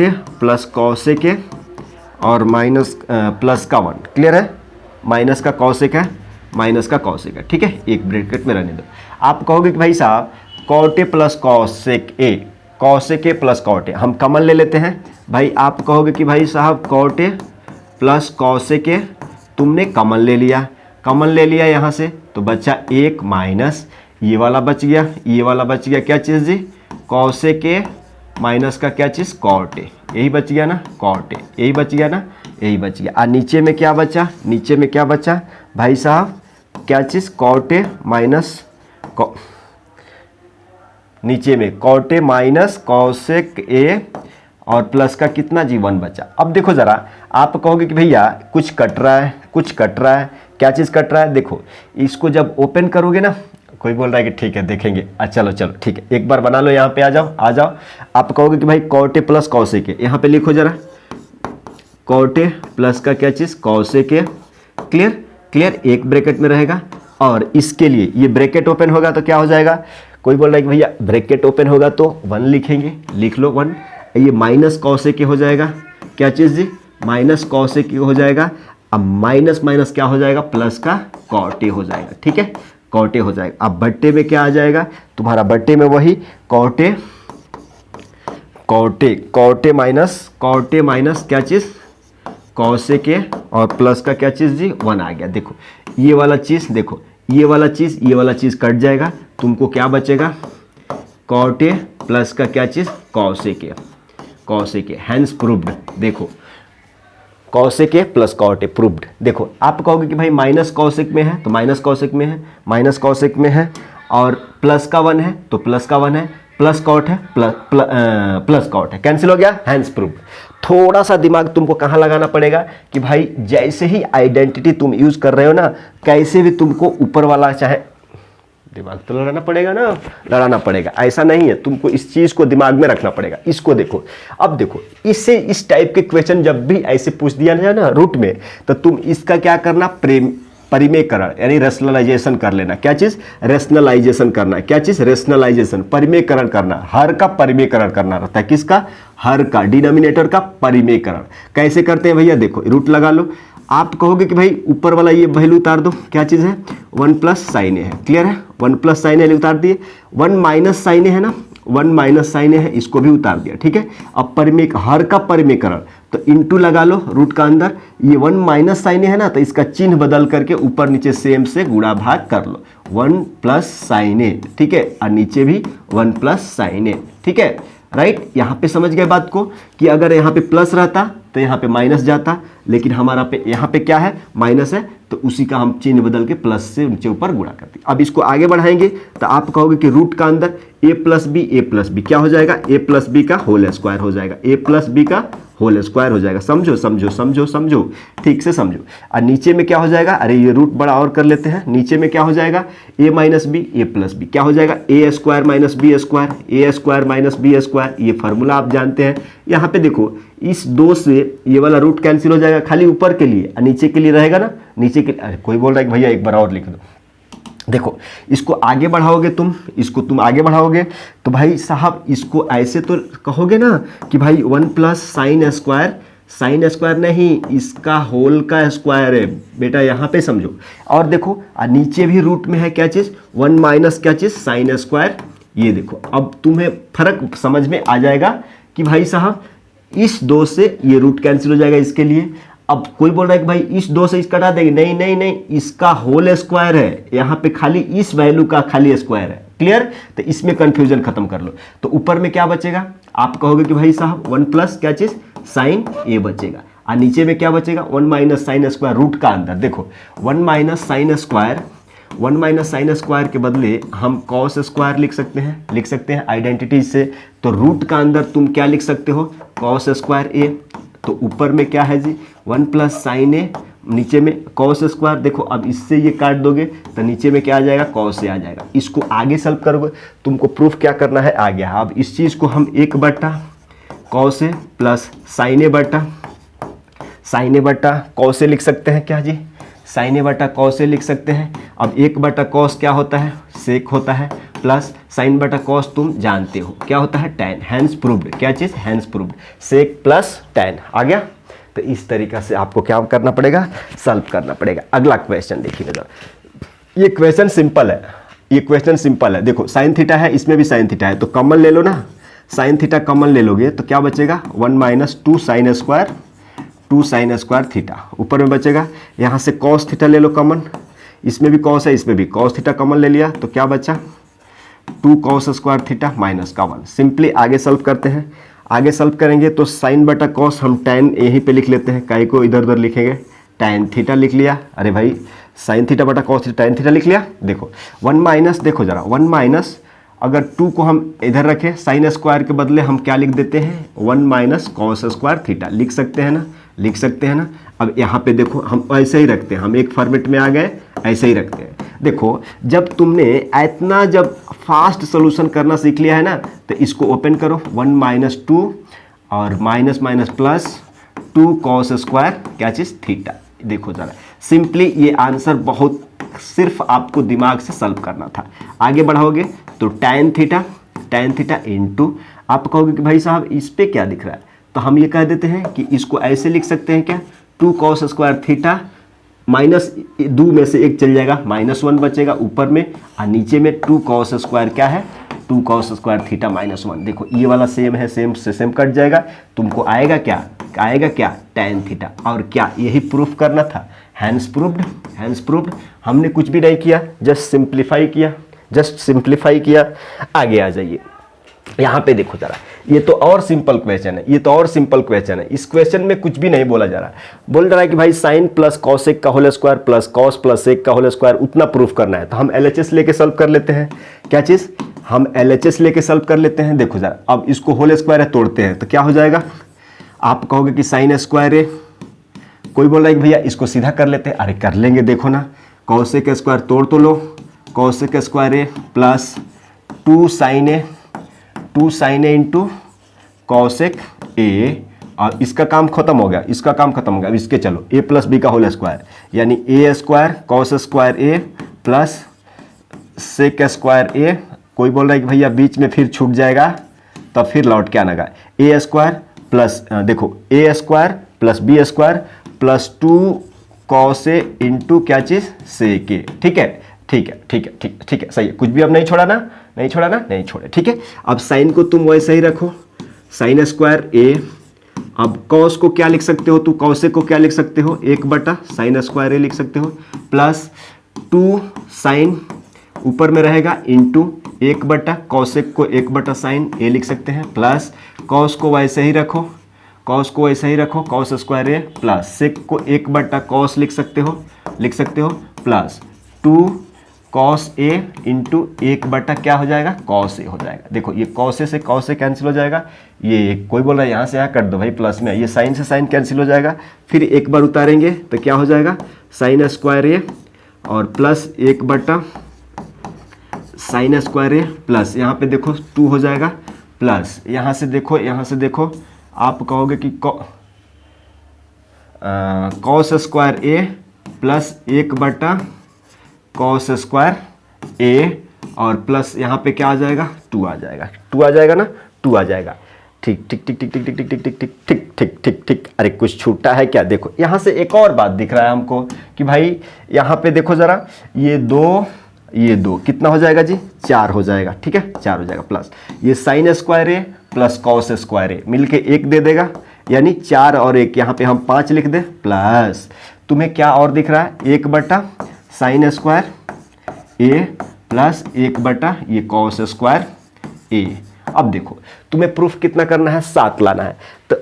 a plus cosec a और माइनस प्लस का 1। क्लियर है, माइनस का कॉसेक है, ठीक है, एक ब्रैकेट में रहने दो। आप कहोगे कि भाई साहब cot a plus cosec a plus cot a, हम कॉमन ले लेते हैं भाई। आप कहोगे कि भाई साहब cot a plus cosec a, तुमने कॉमन ले लिया यहाँ से, तो बचा एक माइनस ये वाला बच गया क्या चीज़ जी, कॉसेक ए माइनस का क्या चीज़, कॉट ए। यही बच गया ना, कॉट ए, यही बच गया। और नीचे में क्या बचा भाई साहब, क्या चीज़, कॉट ए माइनस नीचे में cot a minus cosec a और प्लस का कितना जी, 1 बचा। अब देखो ज़रा, आप कहोगे कि भैया कुछ कट रहा है, क्या चीज़ कट रहा है, देखो इसको जब ओपन करोगे ना, कोई बोल रहा है कि ठीक है देखेंगे, चलो ठीक है, एक बार बना लो, यहाँ पे आ जाओ। आप कहोगे कि भाई cot a plus cosec a, यहाँ पे लिखो जरा, कॉट ए प्लस का क्या चीज़, कॉसेक ए। क्लियर, एक ब्रैकेट में रहेगा, और इसके लिए ये ब्रैकेट ओपन होगा तो क्या हो जाएगा, कोई बोल रहा है कि भैया ब्रैकेट ओपन होगा तो 1 लिखेंगे, लिख लो 1। ये माइनस कॉसेक ए हो जाएगा, क्या चीज़ जी, माइनस कॉसेक ए हो जाएगा। अब माइनस क्या हो जाएगा, प्लस का कॉट ए हो जाएगा। ठीक है, कॉट ए हो जाएगा। अब बट्टे में क्या आ जाएगा तुम्हारा, बट्टे में वही कॉट ए माइनस क्या चीज़, कॉसेक ए और प्लस का क्या चीज़ जी, 1 आ गया। देखो ये वाला चीज़ कट जाएगा, तुमको क्या बचेगा, कॉट ए प्लस का क्या चीज़, कॉसेक ए। Hence proved. देखो cosec a plus cot a proved. देखो आप कहोगे कि भाई माइनस कॉसेक में है तो माइनस कॉसेक में है, और प्लस का 1 है तो प्लस का 1 है, प्लस कॉट है प्लस कॉट है, कैंसिल हो गया, हैंस प्रूव्ड। थोड़ा सा दिमाग तुमको कहाँ लगाना पड़ेगा कि भाई जैसे ही आइडेंटिटी तुम यूज़ कर रहे हो ना, कैसे भी तुमको ऊपर वाला चाहे दिमाग तो लड़ाना पड़ेगा, ऐसा नहीं है, तुमको इस चीज़ को दिमाग में रखना पड़ेगा। इसको देखो, अब देखो इससे इस टाइप के क्वेश्चन जब भी ऐसे पूछ दिया जाए ना रूट में, तो तुम इसका क्या करना, परिमेयकरण यानी रेशनलाइजेशन कर लेना। क्या चीज़, रेशनलाइजेशन करना। क्या चीज़, रेशनलाइजेशन, परिमेयकरण करना। हर का परिमेयकरण करना रहता है, किसका, हर का, डिनोमिनेटर का परिमेयकरण। कैसे करते हैं भैया, देखो रूट लगा लो। आप कहोगे कि भाई ऊपर वाला ये वैल्यू उतार दो, क्या चीज़ है, 1 प्लस साइन ए है। क्लियर है, 1 प्लस साइन ए उतार दिए, 1 माइनस साइन ए है ना, 1 माइनस साइन ए है, इसको भी उतार दिया। ठीक है, अब हर का परिमेयकरण, तो इंटू लगा लो रूट का अंदर, ये 1 माइनस साइन ए है ना, तो इसका चिन्ह बदल करके ऊपर नीचे सेम से गुणा भाग कर लो, 1 प्लस साइन ए। ठीक है, और नीचे भी 1 प्लस साइन ए। ठीक है, राइट। यहाँ पे समझ गए बात को कि अगर यहाँ पे प्लस रहता तो यहाँ पे माइनस जाता, लेकिन हमारा पे यहाँ पे क्या है, माइनस है, तो तो उसी का हम चिन्ह बदल के प्लस से नीचे ऊपर गुणा करते हैं। अब इसको आगे बढ़ाएंगे तो आप कहोगे कि रूट का अंदर ए प्लस बी क्या हो जाएगा, ए प्लस बी का होल स्क्वायर हो जाएगा, ए प्लस बी का होल स्क्वायर हो जाएगा। समझो समझो समझो समझो, ठीक से समझो। और नीचे में क्या हो जाएगा, अरे ये रूट बड़ा और कर लेते हैं, नीचे में क्या हो जाएगा, ए माइनस बी ए प्लस बी क्या हो जाएगा, ए स्क्वायर माइनस बी स्क्वायर, ए स्क्वायर माइनस बी स्क्वायर। ये फार्मूला आप जानते हैं। यहाँ पे देखो इस 2 से ये वाला रूट कैंसिल हो जाएगा खाली ऊपर के लिए, और नीचे के लिए रहेगा ना, नीचे के। अरे कोई बोल रहा है कि भैया एक बार और लिख दो। देखो इसको आगे बढ़ाओगे तुम, इसको तुम आगे बढ़ाओगे तो भाई साहब इसको ऐसे तो कहोगे ना कि भाई 1 प्लस साइन स्क्वायर नहीं, इसका होल का स्क्वायर है बेटा, यहाँ पे समझो। और देखो नीचे भी रूट में है क्या चीज़, 1 माइनस क्या चीज़, साइन स्क्वायर। ये देखो अब तुम्हें फर्क समझ में आ जाएगा कि भाई साहब इस 2 से ये रूट कैंसिल हो जाएगा इसके लिए। अब कोई बोल रहा है कि भाई इस 2 से इसका हटा देंगे, नहीं नहीं नहीं, इसका होल स्क्वायर है, यहाँ पे खाली इस वैल्यू का खाली स्क्वायर है। क्लियर? तो इसमें कंफ्यूजन खत्म कर लो। तो ऊपर में क्या बचेगा, आप कहोगे कि भाई साहब 1 प्लस क्या चीज़, साइन ए बचेगा, और नीचे में क्या बचेगा, 1 माइनस साइन स्क्वायर। रूट का अंदर देखो 1 माइनस साइन स्क्वायर के बदले हम कॉस स्क्वायर लिख सकते हैं आइडेंटिटी से। तो रूट का अंदर तुम क्या लिख सकते हो, कॉस स्क्वायर ए। तो ऊपर में क्या है जी, 1 प्लस साइन ए, नीचे में कॉस स्क्वायर। देखो अब इससे ये काट दोगे तो नीचे में क्या आ जाएगा, कॉस ए आ जाएगा। इसको आगे सॉल्व करोगे, तुमको प्रूफ क्या करना है आ गया। अब इस चीज़ को हम 1 बटा कॉस ए प्लस साइन ए बटा कॉस ए लिख सकते हैं क्या जी, साइन ए बटा कॉस ए लिख सकते हैं। अब 1 बटा कॉस क्या होता है, सेक होता है, प्लस साइन बटा कॉस तुम जानते हो क्या होता है, टैन। हैंस प्रूव्ड, क्या चीज़, hence proved, sec plus tan आ गया। तो इस तरीका से आपको क्या करना पड़ेगा, सॉल्व करना पड़ेगा। अगला क्वेश्चन देखिए जरा, ये क्वेश्चन सिंपल है, देखो साइन थीटा है, इसमें भी साइन थीटा है, तो कॉमन ले लो ना, साइन थीटा कॉमन ले लोगे तो क्या बचेगा, 1 माइनस 2 साइन स्क्वायर थीटा। ऊपर में बचेगा, यहाँ से कॉस थीटा ले लो कॉमन, इसमें भी कॉस है, इसमें भी कॉस थीटा कॉमन ले लिया, तो क्या बचा, 2 कॉस स्क्वायर थीटा माइनस का 1। सिंपली आगे सॉल्व करते हैं। आगे सॉल्व करेंगे तो साइन बटा कॉस हम टैन यहीं पे लिख लेते हैं, काई को इधर उधर लिखेंगे, टैन थीटा लिख लिया। अरे भाई साइन थीटा बटा कॉस थीटा, टैन थीटा लिख लिया। देखो 1 माइनस, देखो जरा 1 माइनस, अगर 2 को हम इधर रखें साइन स्क्वायर के बदले हम क्या लिख देते हैं, 1 माइनस कॉस स्क्वायर थीटा लिख सकते हैं ना। अब यहाँ पे देखो हम ऐसे ही रखते हैं, हम एक फॉर्मेट में आ गए, ऐसे ही रखते हैं। देखो जब तुमने इतना जब फास्ट सोल्यूशन करना सीख लिया है ना, तो इसको ओपन करो, 1 माइनस 2 और minus minus plus 2 cos square क्या चीज़, थीटा। देखो ज़रा सिंपली ये आंसर बहुत सिर्फ आपको दिमाग से सॉल्व करना था। आगे बढ़ाओगे तो टैन थीटा इनटू, आप कहोगे कि भाई साहब इस पे क्या दिख रहा है, तो हम ये कह देते हैं कि इसको ऐसे लिख सकते हैं क्या, 2 कॉस स्क्वायर थीटा माइनस 2 में से 1 चल जाएगा, -1 बचेगा ऊपर में, और नीचे में 2 कॉस स्क्वायर क्या है, 2 कॉस स्क्वायर थीटा -1। देखो ये वाला सेम है, सेम से सेम कट जाएगा, तुमको आएगा क्या टैन थीटा। और क्या यही प्रूफ करना था, हैंस प्रूव्ड। हमने कुछ भी नहीं किया, जस्ट सिंप्लीफाई किया। आगे आ जाइए, यहाँ पे देखो जरा, ये तो और सिंपल क्वेश्चन है, इस क्वेश्चन में कुछ भी नहीं बोला जा रहा है। बोल रहा है कि भाई साइन प्लस कॉसेक का whole square plus cos plus sec का होल स्क्वायर, उतना प्रूफ करना है। तो हम LHS लेके सॉल्व कर लेते हैं। क्या चीज़, हम LHS लेके सॉल्व कर लेते हैं। देखो जरा, अब इसको होल स्क्वायर है तोड़ते हैं तो क्या हो जाएगा, आप कहोगे कि साइन स्क्वायर है, कोई बोल रहा है कि भैया इसको सीधा कर लेते हैं, अरे कर लेंगे। देखो ना, कॉसेक स्क्वायर तोड़ तो लो, कॉसेक स्क्वायर है plus 2 sine a into cosec a, और इसका काम खत्म हो गया, अब इसके चलो a प्लस बी का होल स्क्वायर, यानी ए square cos square a plus sec square ए। कोई बोल रहा है कि भैया बीच में फिर छूट जाएगा, तब फिर लौट के आना, ए स्क्वायर प्लस, देखो a square plus B square plus 2 cos a into क्या चीज़, सेक ए। ठीक है, सही है। कुछ भी अब नहीं छोड़ा ना, नहीं छोड़े। ठीक है, अब साइन को तुम वैसे ही रखो, साइन स्क्वायर ए। अब कॉस को क्या लिख सकते हो, तू कॉसे को क्या लिख सकते हो, 1 बटा साइन स्क्वायर ए लिख सकते हो, प्लस 2 साइन ऊपर में रहेगा इंटू 1 बटा कॉसेक को 1 बटा साइन ए लिख सकते हैं, प्लस कॉस को वैसे ही रखो, cos square a plus sec को 1 बटा कॉस लिख सकते हो, लिख सकते हो, प्लस 2 कॉस ए इंटू 1/, क्या हो जाएगा, कॉस ए हो जाएगा। देखो ये कॉस ए से कॉस ए कैंसिल हो जाएगा, ये कोई बोल रहा है यहाँ से यहाँ कर दो भाई प्लस में, ये साइन से साइन कैंसिल हो जाएगा, फिर एक बार उतारेंगे तो क्या हो जाएगा, साइन स्क्वायर ए और plus 1/, sine square a plus यहाँ पे देखो 2 हो जाएगा, प्लस यहाँ से देखो आप कहोगे कि cos square a plus 1/, cos square ए और प्लस यहाँ पे क्या आ जाएगा, 2 आ जाएगा, 2 आ जाएगा ना, 2 आ जाएगा। ठीक ठीक ठीक ठीक ठीक ठीक ठीक ठीक ठीक ठीक ठीक ठीक ठीक ठीक। अरे कुछ छूटा है क्या, देखो यहाँ से एक और बात दिख रहा है हमको कि भाई यहाँ पे देखो ज़रा, ये 2 कितना हो जाएगा जी, 4 हो जाएगा, ठीक है 4 हो जाएगा, प्लस ये sine square a plus cos square ए मिलके 1 दे देगा, यानी 4 और 1 यहाँ पे हम 5 लिख दे, प्लस तुम्हें क्या और दिख रहा है, 1/, साइन स्क्वायर ए प्लस 1/, ये कॉस स्क्वायर ए। अब देखो तुम्हें प्रूफ कितना करना है, 7 लाना है। तो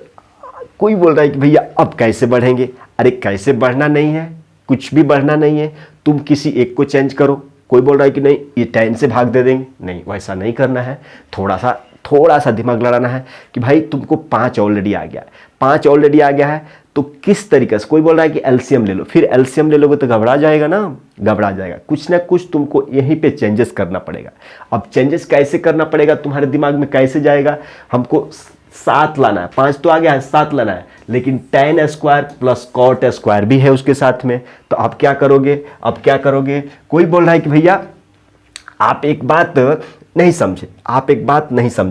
कोई बोल रहा है कि भैया अब कैसे बढ़ेंगे, अरे कैसे बढ़ना नहीं है, कुछ भी बढ़ना नहीं है, तुम किसी एक को चेंज करो। कोई बोल रहा है कि नहीं ये 10 से भाग दे देंगे, नहीं वैसा नहीं करना है, थोड़ा सा दिमाग लड़ाना है कि भाई तुमको 5 ऑलरेडी आ गया, 5 ऑलरेडी आ गया है, तो किस तरीके से, कोई बोल रहा है कि एलसीएम ले लो, फिर एलसीएम ले लोगे तो घबरा जाएगा ना, घबरा जाएगा, कुछ ना कुछ तुमको यहीं पे चेंजेस करना पड़ेगा। अब चेंजेस कैसे करना पड़ेगा, तुम्हारे दिमाग में कैसे जाएगा, हमको 7 लाना है, 5 तो आ गया है, 7 लाना है, लेकिन tan square plus cot square भी है उसके साथ में, तो आप क्या करोगे, अब क्या करोगे। कोई बोल रहा है कि भैया आप एक बात नहीं समझे,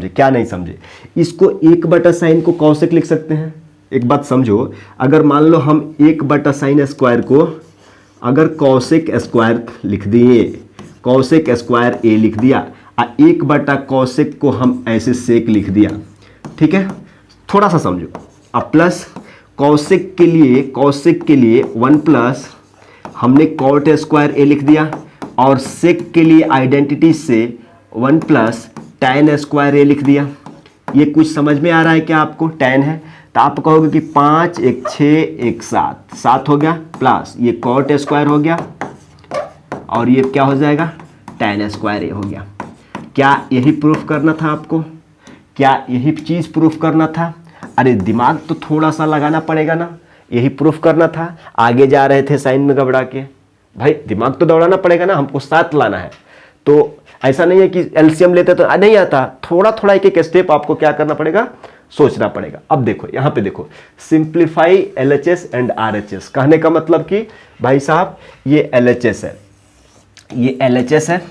क्या नहीं समझे, इसको 1/, साइन को कॉसेक लिख सकते हैं। एक बात समझो, अगर मान लो हम 1/, साइन स्क्वायर को अगर कॉसेक स्क्वायर लिख दिए, कॉसेक स्क्वायर ए लिख दिया, 1/, कॉसेक को हम ऐसे सेक लिख दिया, ठीक है, थोड़ा सा समझो। अब प्लस कॉसेक के लिए 1+ हमने कॉट स्क्वायर ए लिख दिया, और सेक के लिए आइडेंटिटी से 1+ tan स्क्वायर ए लिख दिया। ये कुछ समझ में आ रहा है क्या आपको, tan है तो आप कहोगे कि 5 1 6 1 7, 7 हो गया, प्लस ये कॉट स्क्वायर हो गया और ये क्या हो जाएगा, tan स्क्वायर ए हो गया। क्या यही प्रूफ करना था आपको, क्या यही चीज़ प्रूफ करना था, अरे दिमाग तो थोड़ा सा लगाना पड़ेगा ना, यही प्रूफ करना था। आगे जा रहे थे साइन में घबरा के, भाई दिमाग तो दौड़ाना पड़ेगा ना, हमको 7 लाना है, तो ऐसा नहीं है कि एलसीएम लेते तो नहीं आता, थोड़ा एक स्टेप आपको क्या करना पड़ेगा, सोचना पड़ेगा। अब देखो यहाँ पे देखो, सिंप्लीफाई एलएचएस एंड आरएचएस, कहने का मतलब कि भाई साहब ये एलएचएस है, ये एलएचएस है,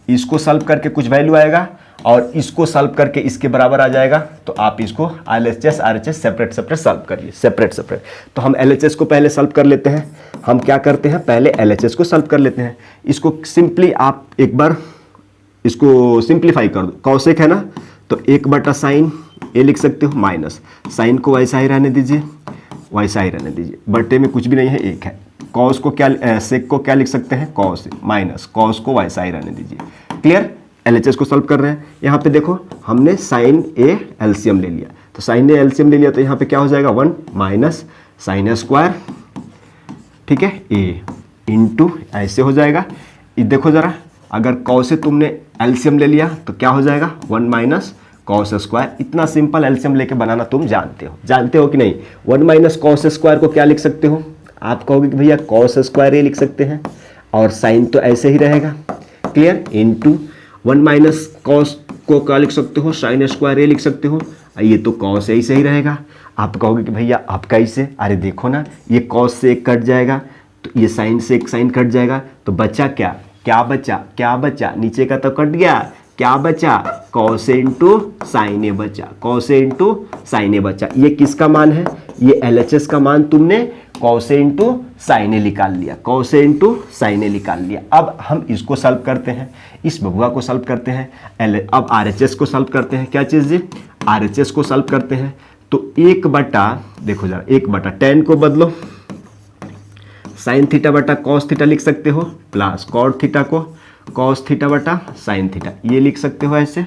इसको सॉल्व करके कुछ वैल्यू आएगा और इसको सॉल्व करके इसके बराबर आ जाएगा, तो आप इसको एलएचएस आरएचएस सेपरेट सॉल्व करिए, सेपरेट। तो हम एलएचएस को पहले सॉल्व कर लेते हैं। हम क्या करते हैं, पहले एलएचएस को सॉल्व कर लेते हैं। इसको सिंपली आप एक बार इसको सिंप्लीफाई कर दो, कॉसेक है ना, तो 1/, साइन ए लिख सकते हो, माइनस साइन को वैसा ही रहने दीजिए, बटे में कुछ भी नहीं है, 1 है। कॉस को क्या, सेक को क्या लिख सकते हैं, कॉस, माइनस कॉस को वैसा ही रहने दीजिए। क्लियर, एलएचएस को सॉल्व कर रहे हैं। यहाँ पे देखो हमने साइन ए एलसीएम ले लिया, तो साइन ए एलसीएम ले लिया, तो यहाँ पे क्या हो जाएगा, 1 माइनस साइन स्क्वायर, ठीक है, ए इंटू ऐसे हो जाएगा। ये देखो जरा, अगर कॉस से तुमने एलसीएम ले लिया तो क्या हो जाएगा, 1 माइनस कॉस स्क्वायर। इतना सिंपल एलसीएम लेके बनाना तुम जानते हो कि नहीं। 1 माइनस कॉस स्क्वायर को क्या लिख सकते हो, आप कहोगे कि भैया कॉस स्क्वायर ए लिख सकते हैं, और साइन तो ऐसे ही रहेगा, क्लियर, इंटू 1 माइनस कॉस को क्या लिख सकते हो, साइन स्क्वायर ए लिख सकते हो, ये तो कॉस ए ही सही रहेगा। आप कहोगे कि भैया आप कैसे, अरे देखो ना, ये कॉस से एक कट जाएगा, तो ये साइन से एक साइन कट जाएगा, तो बचा क्या बचा, नीचे का तो कट गया, क्या बचा, कॉस ए इंटू साइन ए बचा, कॉस ए इंटू साइन ए बचा। ये किसका मान है, ये एलएचएस का मान तुमने कॉस ए इंटू साइन ए निकाल लिया, कॉस ए इंटू साइन ए निकाल लिया। अब हम इसको सॉल्व करते हैं, इस बबुआ को सॉल्व करते हैं, अब आरएचएस को सॉल्व करते हैं। क्या चीज़ जी, आरएचएस को सॉल्व करते हैं, तो 1/, देखो जरा, 1/, tan को बदलो, साइन थीटा बटा कॉस थीटा लिख सकते हो, प्लस कॉट थीटा को कॉस थीटा बटा साइन थीटा, ये लिख सकते हो ऐसे,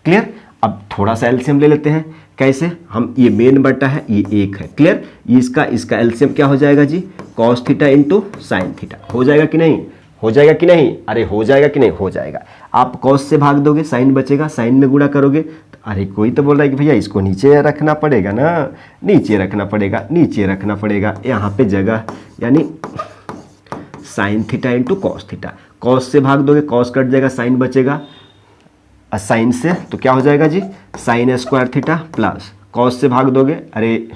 क्लियर। अब थोड़ा सा एलसीएम ले लेते हैं। कैसे? हम ये मेन बटा है, ये 1 है, क्लियर। इसका एलसीएम क्या हो जाएगा जी? Cos theta into sine theta. हो जाएगा कि नहीं? हो जाएगा कि नहीं? अरे हो जाएगा कि नहीं? हो जाएगा। आप कॉस से भाग दोगे, साइन बचेगा, साइन में गुणा करोगे तो अरे कोई तो बोल रहा है कि भैया इसको नीचे रखना पड़ेगा ना, नीचे रखना पड़ेगा, नीचे रखना पड़ेगा। यहाँ पे जगह यानी sine theta into cos theta. Cos से भाग दोगे, कॉस कट जाएगा, साइन बचेगा, साइन से तो क्या हो जाएगा जी? Sine square theta plus cos से भाग दोगे, अरे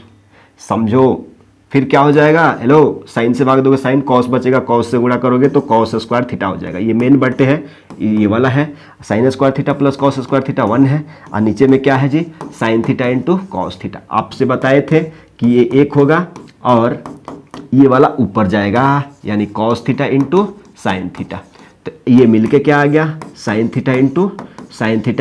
समझो, फिर क्या हो जाएगा? हेलो, साइन से भाग दोगे साइन, कॉस बचेगा, कॉस से गुणा करोगे तो कॉस स्क्वायर थीटा हो जाएगा। ये मेन बटे है, ये वाला है sine square theta plus cos square theta 1 है, और नीचे में क्या है जी? Sine theta into cos theta. आपसे बताए थे कि ये 1 होगा और ये वाला ऊपर जाएगा, यानी cos theta into sine theta. तो ये मिलके क्या आ गया? Sign theta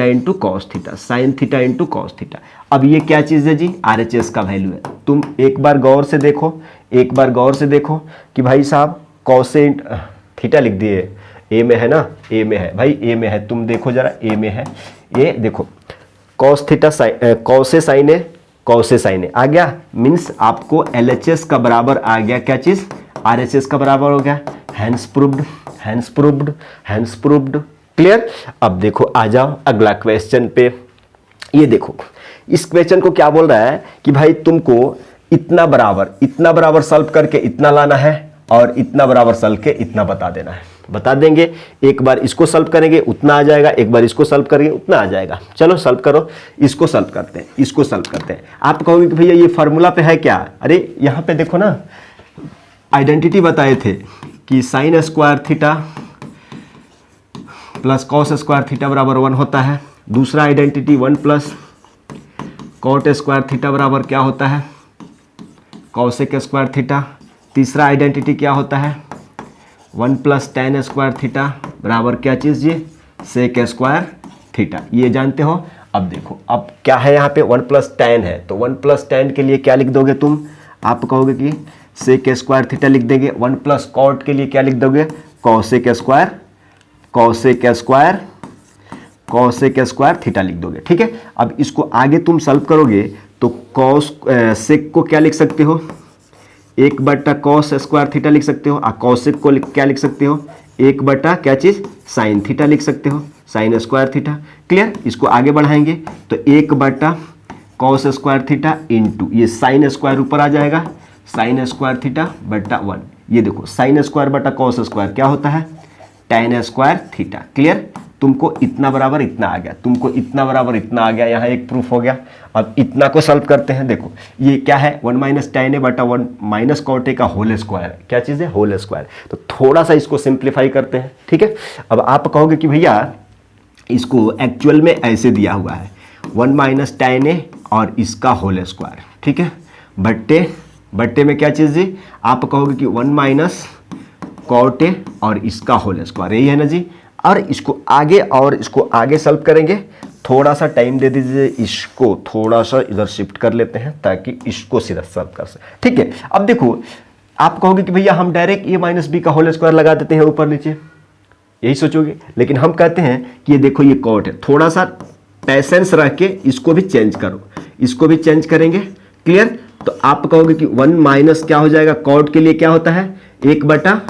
into cos theta, sine theta into cos theta. अब ये क्या चीज़ है जी? RHS का वैल्यू है। तुम एक बार गौर से देखो कि भाई साहब कॉसेंट थीटा लिख दिए, ए में है ना, ए में है भाई, ए में है, तुम देखो जरा, ए में है, ये देखो कॉस थीटा कॉसे साइन ए आ गया, मीन्स आपको LHS का बराबर आ गया, क्या चीज़? RHS का बराबर हो गया। Hence proved, clear. अब देखो आ जाओ अगला क्वेश्चन पे। ये देखो इस क्वेश्चन को क्या बोल रहा है कि भाई तुमको इतना बराबर सॉल्व करके इतना लाना है और इतना बराबर सॉल्व के इतना बता देना है। बता देंगे, एक बार इसको सॉल्व करेंगे उतना आ जाएगा, एक बार इसको सॉल्व करेंगे उतना आ जाएगा। चलो सॉल्व करो, इसको सॉल्व करते हैं। आप कहोगे कि भैया ये फार्मूला पे है क्या? अरे यहाँ पे देखो ना, आइडेंटिटी बताए थे कि sine square theta plus cos square theta बराबर 1 होता है। दूसरा identity 1 plus cot square theta बराबर क्या होता है? Cosec square theta. तीसरा आइडेंटिटी क्या होता है? 1 प्लस टेन स्क्वायर थीटा बराबर क्या चीज़ जी? Sec square theta. ये जानते हो। अब देखो अब क्या है यहाँ पे? 1 प्लस टेन है, तो 1 प्लस टेन के लिए क्या लिख दोगे तुम? आप कहोगे कि सेक स्क्वायर थीटा लिख देंगे। 1 प्लस कॉट के लिए क्या लिख दोगे? कॉसेक स्क्वायर थीटा लिख दोगे, ठीक है। अब इसको आगे तुम सॉल्व करोगे तो कॉस सेक को क्या लिख सकते हो? 1 बटा कॉस स्क्वायर थीटा लिख सकते हो, और कॉसेक को क्या लिख सकते हो? 1 बटा क्या चीज़? साइन थीटा लिख सकते हो, साइन स्क्वायर थीटा, क्लियर। इसको आगे बढ़ाएंगे तो 1 बटा कॉस स्क्वायर थीटा इंटू ये साइन स्क्वायर ऊपर आ जाएगा, साइन स्क्वायर थीटा बटा 1। ये देखो साइन स्क्वायर बटा कॉस स्क्वायर क्या होता है? Ten square theta, clear. तुमको इतना बराबर इतना आ गया, यहाँ एक प्रूफ हो गया। अब इतना को सॉल्व करते हैं। देखो ये क्या है? 1 माइनस टेन ए बटा 1 माइनस कॉट ए का होल स्क्वायर है। क्या चीज़ है? Whole square. तो थोड़ा सा इसको सिंप्लीफाई करते हैं, ठीक है। अब आप कहोगे कि भैया इसको एक्चुअल में ऐसे दिया हुआ है, 1 माइनस टेन ए और इसका होल स्क्वायर, ठीक है, बट्टे में क्या चीज़ जी? आप कहोगे कि 1 माइनस कॉट ए और इसका होल स्क्वायर, यही है ना जी। और इसको आगे सॉल्व करेंगे। थोड़ा सा टाइम दे दीजिए, इसको थोड़ा सा इधर शिफ्ट कर लेते हैं ताकि इसको सीधा सॉल्व कर सकें, ठीक है। अब देखो आप कहोगे कि भैया हम डायरेक्ट ए माइनस बी का होल स्क्वायर लगा देते हैं ऊपर नीचे, यही सोचोगे, लेकिन हम कहते हैं कि ये देखो ये कॉट है, थोड़ा सा पैसेंस रख के इसको भी चेंज करो, इसको भी चेंज करेंगे, क्लियर। तो आप कहोगे कि 1 माइनस क्या हो जाएगा? कॉट के लिए क्या होता है? 1 बटा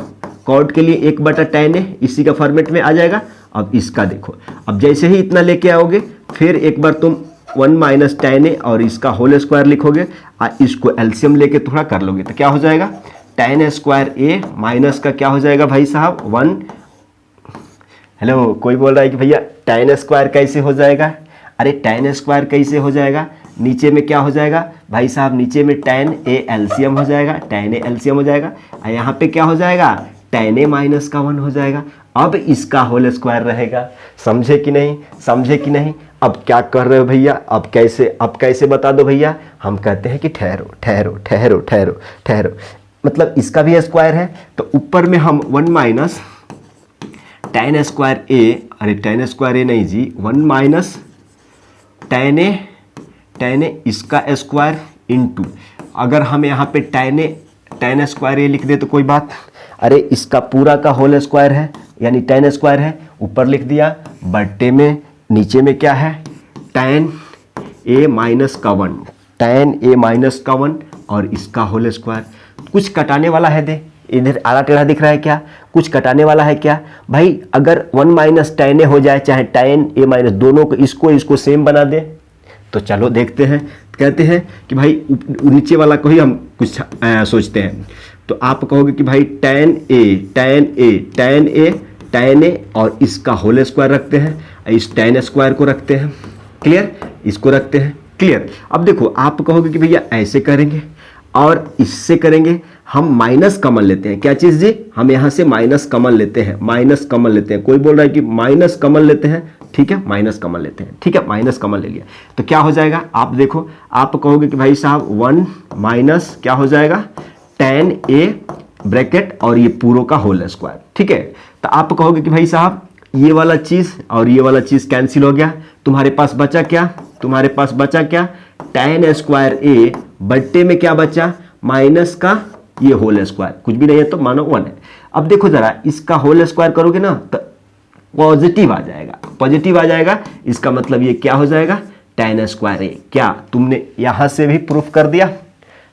कॉट के लिए 1 बटा टेन ए, इसी का फॉर्मेट में आ जाएगा। अब इसका देखो, अब जैसे ही इतना लेके आओगे फिर एक बार तुम 1 माइनस टेन ए और इसका होल स्क्वायर लिखोगे और इसको एलसीएम लेके थोड़ा कर लोगे तो क्या हो जाएगा? टेन स्क्वायर ए माइनस का क्या हो जाएगा भाई साहब? 1। हेलो, कोई बोल रहा है कि भैया टेन स्क्वायर कैसे हो जाएगा? अरे टेन स्क्वायर कैसे हो जाएगा? नीचे में क्या हो जाएगा भाई साहब? नीचे में टेन ए एलसीएम हो जाएगा, टेन ए एलसीएम हो जाएगा, और यहाँ पे क्या हो जाएगा? टेन ए माइनस का 1 हो जाएगा। अब इसका होल स्क्वायर रहेगा। समझे कि नहीं? अब क्या कर रहे हो भैया? अब कैसे बता दो भैया? हम कहते हैं कि ठहरो, मतलब इसका भी स्क्वायर है तो ऊपर में हम 1 माइनस टेन स्क्वायर ए, अरे टेन स्क्वायर ए नहीं जी, 1 माइनस टेन ए इसका स्क्वायर इंटू, अगर हम यहाँ पे टेन स्क्वायर ए लिख दे तो कोई बात, अरे इसका पूरा का होल स्क्वायर है यानी टेन स्क्वायर है, ऊपर लिख दिया, बट्टे में नीचे में क्या है? tan a माइनस का 1, tan a माइनस का 1 और इसका होल स्क्वायर। कुछ कटाने वाला है दे, इधर आधा टेढ़ा दिख रहा है क्या, कुछ कटाने वाला है क्या भाई। अगर 1 माइनस tan a हो जाए चाहे tan a माइनस, दोनों को इसको सेम बना दे तो चलो देखते हैं। कहते हैं कि भाई नीचे वाला को ही हम कुछ सोचते हैं। तो आप कहोगे कि भाई tan a और इसका होल स्क्वायर रखते हैं, इस tan स्क्वायर को रखते हैं, क्लियर, इसको रखते हैं, क्लियर। अब देखो आप कहोगे कि भैया ऐसे करेंगे और इससे करेंगे, हम माइनस कॉमन लेते हैं। क्या चीज़ जी, हम यहाँ से माइनस कॉमन लेते हैं, माइनस कॉमन लेते हैं। कोई बोल रहा है कि माइनस कॉमन लेते हैं, ठीक है, माइनस कॉमन लेते हैं, ठीक है, माइनस कॉमन ले लिया तो क्या हो जाएगा। आप देखो, आप कहोगे कि भाई साहब 1 माइनस क्या हो जाएगा, tan a ब्रैकेट और ये पूरों का होल स्क्वायर, ठीक है। तो आप कहोगे कि भाई साहब ये वाला चीज़ और ये वाला चीज़ कैंसिल हो गया, तुम्हारे पास बचा क्या, तुम्हारे पास बचा क्या, tan स्क्वायर a बट्टे में क्या बचा, माइनस का ये होल स्क्वायर, कुछ भी नहीं है तो मानो 1 है। अब देखो जरा, इसका होल स्क्वायर करोगे ना तो पॉजिटिव आ जाएगा, पॉजिटिव आ जाएगा। इसका मतलब ये क्या हो जाएगा, tan स्क्वायर a। क्या तुमने यहां से भी प्रूफ कर दिया,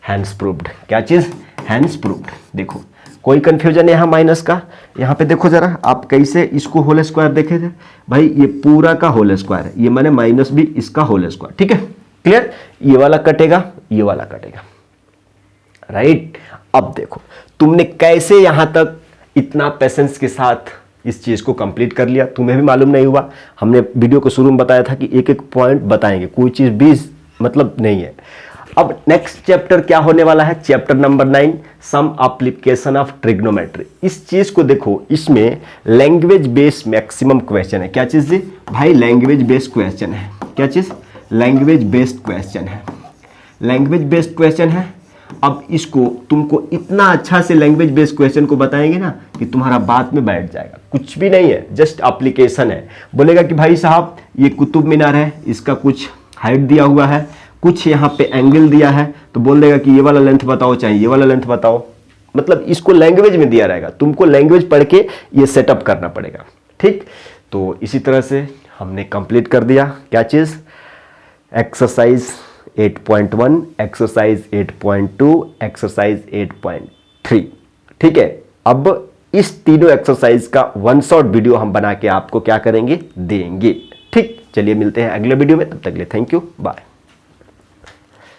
हैंस प्रूव्ड। क्या चीज, हैंस प्रूव्ड। देखो कोई कंफ्यूजन है यहाँ माइनस का, यहाँ पे देखो जरा आप कैसे इसको होल स्क्वायर देखे थे भाई, ये पूरा का होल स्क्वायर है, ये मैंने माइनस भी इसका होल स्क्वायर, ठीक है, क्लियर। ये वाला कटेगा, ये वाला कटेगा, राइट। अब देखो तुमने कैसे यहां तक इतना पेशेंस के साथ इस चीज को कंप्लीट कर लिया, तुम्हें भी मालूम नहीं हुआ। हमने वीडियो को शुरू में बताया था कि एक एक पॉइंट बताएंगे, कोई चीज भी मतलब नहीं है। अब नेक्स्ट चैप्टर क्या होने वाला है, chapter number 9, some application of trigonometry. इस चीज को देखो, इसमें लैंग्वेज बेस्ड मैक्सिमम क्वेश्चन है। क्या चीज जी भाई, लैंग्वेज बेस्ड क्वेश्चन है। क्या चीज, लैंग्वेज बेस्ड क्वेश्चन है, लैंग्वेज बेस्ड क्वेश्चन है। अब इसको तुमको इतना अच्छा से लैंग्वेज बेस्ड क्वेश्चन को बताएंगे ना कि तुम्हारा बात में बैठ जाएगा। कुछ भी नहीं है, जस्ट एप्लीकेशन है। बोलेगा कि भाई साहब ये कुतुब मीनार है, इसका कुछ हाइट दिया हुआ है, कुछ यहाँ पे एंगल दिया है, तो बोल देगा कि ये वाला लेंथ बताओ चाहे ये वाला लेंथ बताओ। मतलब इसको लैंग्वेज में दिया रहेगा, तुमको लैंग्वेज पढ़ के ये सेटअप करना पड़ेगा, ठीक। तो इसी तरह से हमने कंप्लीट कर दिया क्या चीज़, एक्सरसाइज 8.1, एक्सरसाइज 8.2, एक्सरसाइज 8.3, ठीक है। अब इस तीनों एक्सरसाइज का 1 शॉट वीडियो हम बना के आपको क्या करेंगे, देंगे, ठीक। चलिए मिलते हैं अगले वीडियो में, तब तक के लिए थैंक यू, बाय।